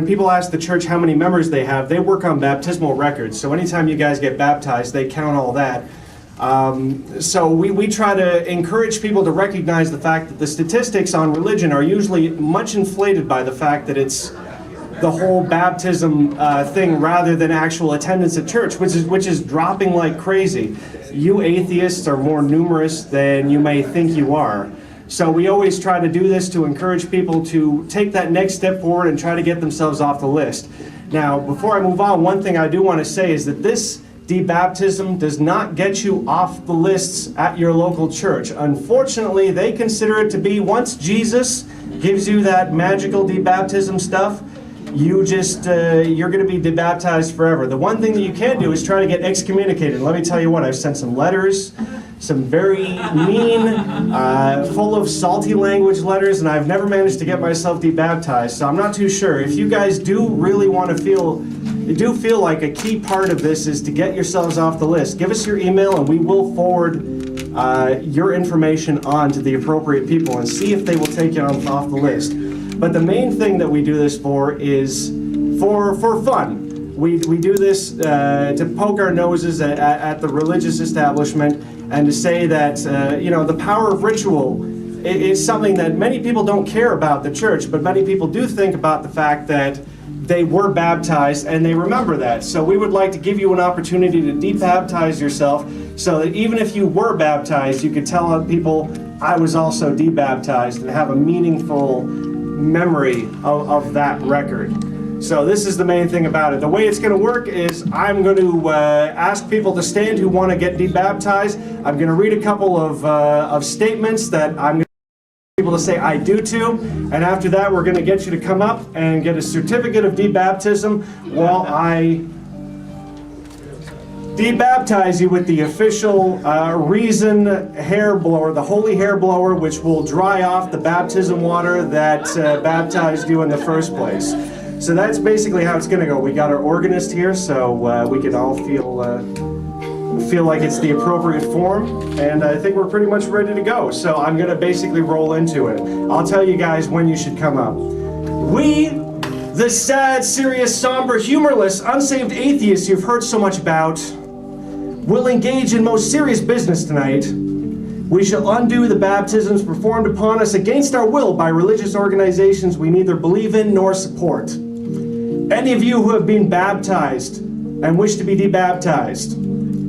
people ask the church how many members they have, they work on baptismal records. So anytime you guys get baptized, they count all that. So we try to encourage people to recognize the fact that the statistics on religion are usually much inflated by the fact that it's the whole baptism thing rather than actual attendance at church, which is dropping like crazy. You atheists are more numerous than you may think you are. So we always try to do this to encourage people to take that next step forward and try to get themselves off the list. Now, before I move on, one thing I do want to say is that this debaptism does not get you off the lists at your local church. Unfortunately, they consider it to be, once Jesus gives you that magical debaptism stuff, you're going to be debaptized forever. The one thing that you can do is try to get excommunicated. Let me tell you what, I've sent some letters, some very mean, full of salty language letters, and I've never managed to get myself debaptized, so I'm not too sure. If you guys do really want to feel like a key part of this is to get yourselves off the list, give us your email and we will forward your information on to the appropriate people and see if they will take you off the list. But the main thing that we do this for is for fun. We do this to poke our noses at the religious establishment and to say that the power of ritual is something that many people don't care about the church, but many people do think about the fact that they were baptized and they remember that. So we would like to give you an opportunity to debaptize yourself so that even if you were baptized, you could tell other people, I was also debaptized, and have a meaningful memory of that record. So this is the main thing about it. The way it's going to work is I'm going to ask people to stand who want to get debaptized. I'm going to read a couple of statements that I'm going to people to say I do to, and after that we're going to get you to come up and get a certificate of debaptism while I debaptize you with the official reason hair blower, the holy hair blower, which will dry off the baptism water that baptized you in the first place. So that's basically how it's going to go. We got our organist here, so we can all feel like it's the appropriate form, and I think we're pretty much ready to go. So I'm going to basically roll into it. I'll tell you guys when you should come up. We, the sad, serious, somber, humorless, unsaved atheists you've heard so much about, will engage in most serious business tonight. We shall undo the baptisms performed upon us against our will by religious organizations we neither believe in nor support. Any of you who have been baptized and wish to be debaptized,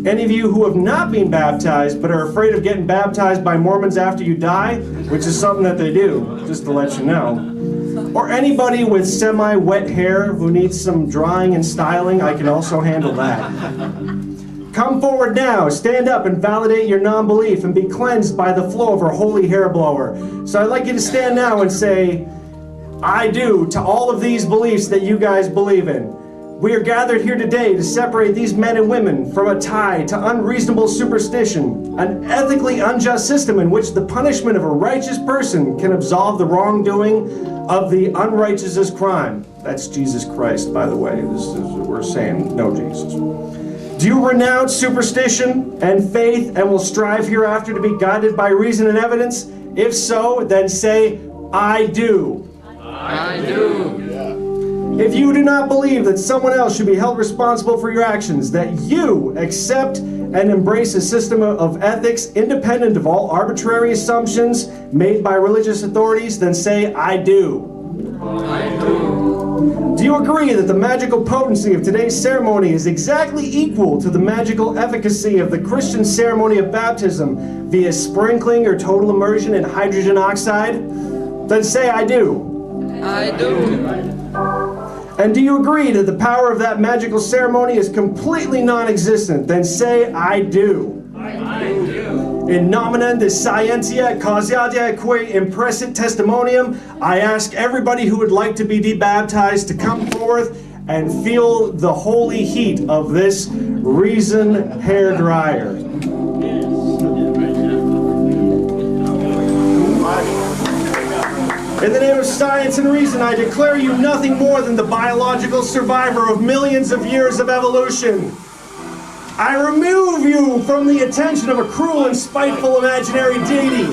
any of you who have not been baptized but are afraid of getting baptized by Mormons after you die, which is something that they do, just to let you know, or anybody with semi-wet hair who needs some drying and styling, I can also handle that. Come forward now, stand up and validate your non-belief and be cleansed by the flow of our holy hair blower. So I'd like you to stand now and say, I do to all of these beliefs that you guys believe in. We are gathered here today to separate these men and women from a tie to unreasonable superstition, an ethically unjust system in which the punishment of a righteous person can absolve the wrongdoing of the unrighteousest crime. That's Jesus Christ, by the way. We're saying no Jesus. Do you renounce superstition and faith and will strive hereafter to be guided by reason and evidence? If so, then say, I do. I do. If you do not believe that someone else should be held responsible for your actions, that you accept and embrace a system of ethics independent of all arbitrary assumptions made by religious authorities, then say, I do. I do. Do you agree that the magical potency of today's ceremony is exactly equal to the magical efficacy of the Christian ceremony of baptism via sprinkling or total immersion in hydrogen oxide? Then say, I do. I do. And do you agree that the power of that magical ceremony is completely non-existent? Then say, I do. I do. In nomine de scientia causatia impressit testimonium, I ask everybody who would like to be debaptized to come forth and feel the holy heat of this reason hair dryer. In the name of science and reason, I declare you nothing more than the biological survivor of millions of years of evolution. I remove you from the attention of a cruel and spiteful imaginary deity.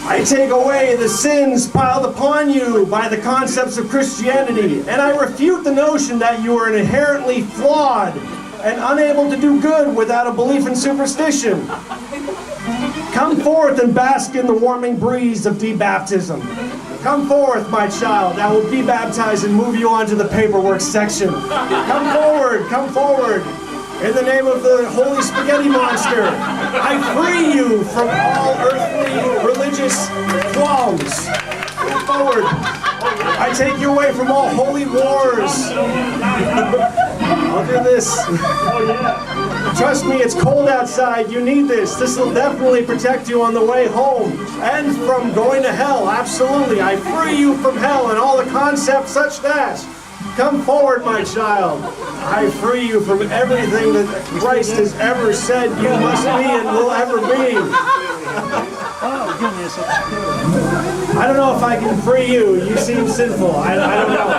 I take away the sins piled upon you by the concepts of Christianity, and I refute the notion that you are inherently flawed and unable to do good without a belief in superstition. Come forth and bask in the warming breeze of debaptism. Come forth, my child. I will debaptize and move you on to the paperwork section. Come forward, come forward. In the name of the Holy Spaghetti Monster, I free you from all earthly religious qualms. Come forward. I take you away from all holy wars. I'll do this. Trust me, it's cold outside. You need this. This will definitely protect you on the way home and from going to hell. Absolutely. I free you from hell and all the concepts such that. Come forward, my child. I free you from everything that Christ has ever said you must be and will ever be. I don't know if I can free you. You seem sinful. I don't know.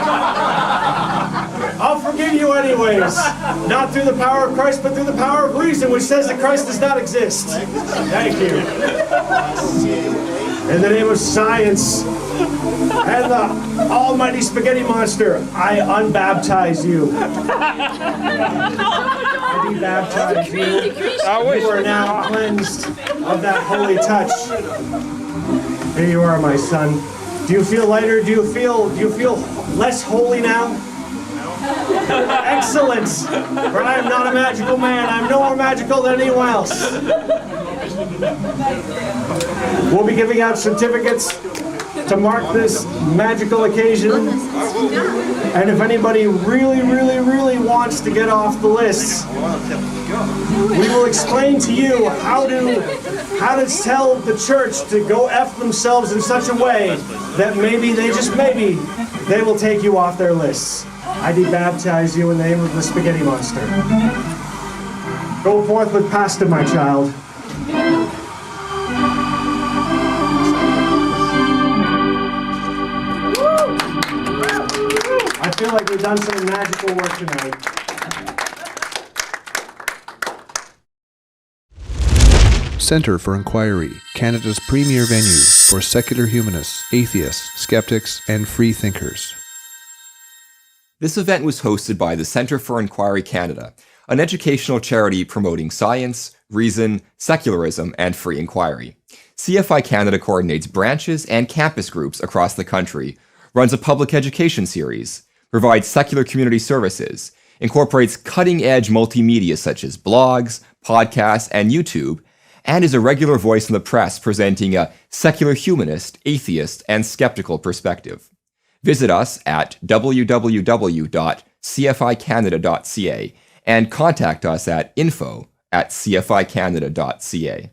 I'll forgive you anyways. Not through the power of Christ, but through the power of reason, which says that Christ does not exist. Thank you. In the name of science and the almighty spaghetti monster, I unbaptize you. I debaptize you. You are now cleansed of that holy touch. Here you are, my son. Do you feel lighter? Do you feel less holy now? Excellent! For I am not a magical man. I'm no more magical than anyone else. We'll be giving out certificates to mark this magical occasion. And if anybody really wants to get off the list, we will explain to you how to tell the church to go F themselves in such a way that maybe, just maybe, they will take you off their lists. I debaptize you in the name of the Spaghetti Monster. Go forth with pasta, my child. I feel like we've done some magical work tonight. Centre for Inquiry, Canada's premier venue for secular humanists, atheists, skeptics, and free thinkers. This event was hosted by the Centre for Inquiry Canada, an educational charity promoting science, reason, secularism, and free inquiry. CFI Canada coordinates branches and campus groups across the country, runs a public education series, provides secular community services, incorporates cutting-edge multimedia such as blogs, podcasts, and YouTube, and is a regular voice in the press presenting a secular humanist, atheist, and skeptical perspective. Visit us at www.cficanada.ca and contact us at info@cficanada.ca.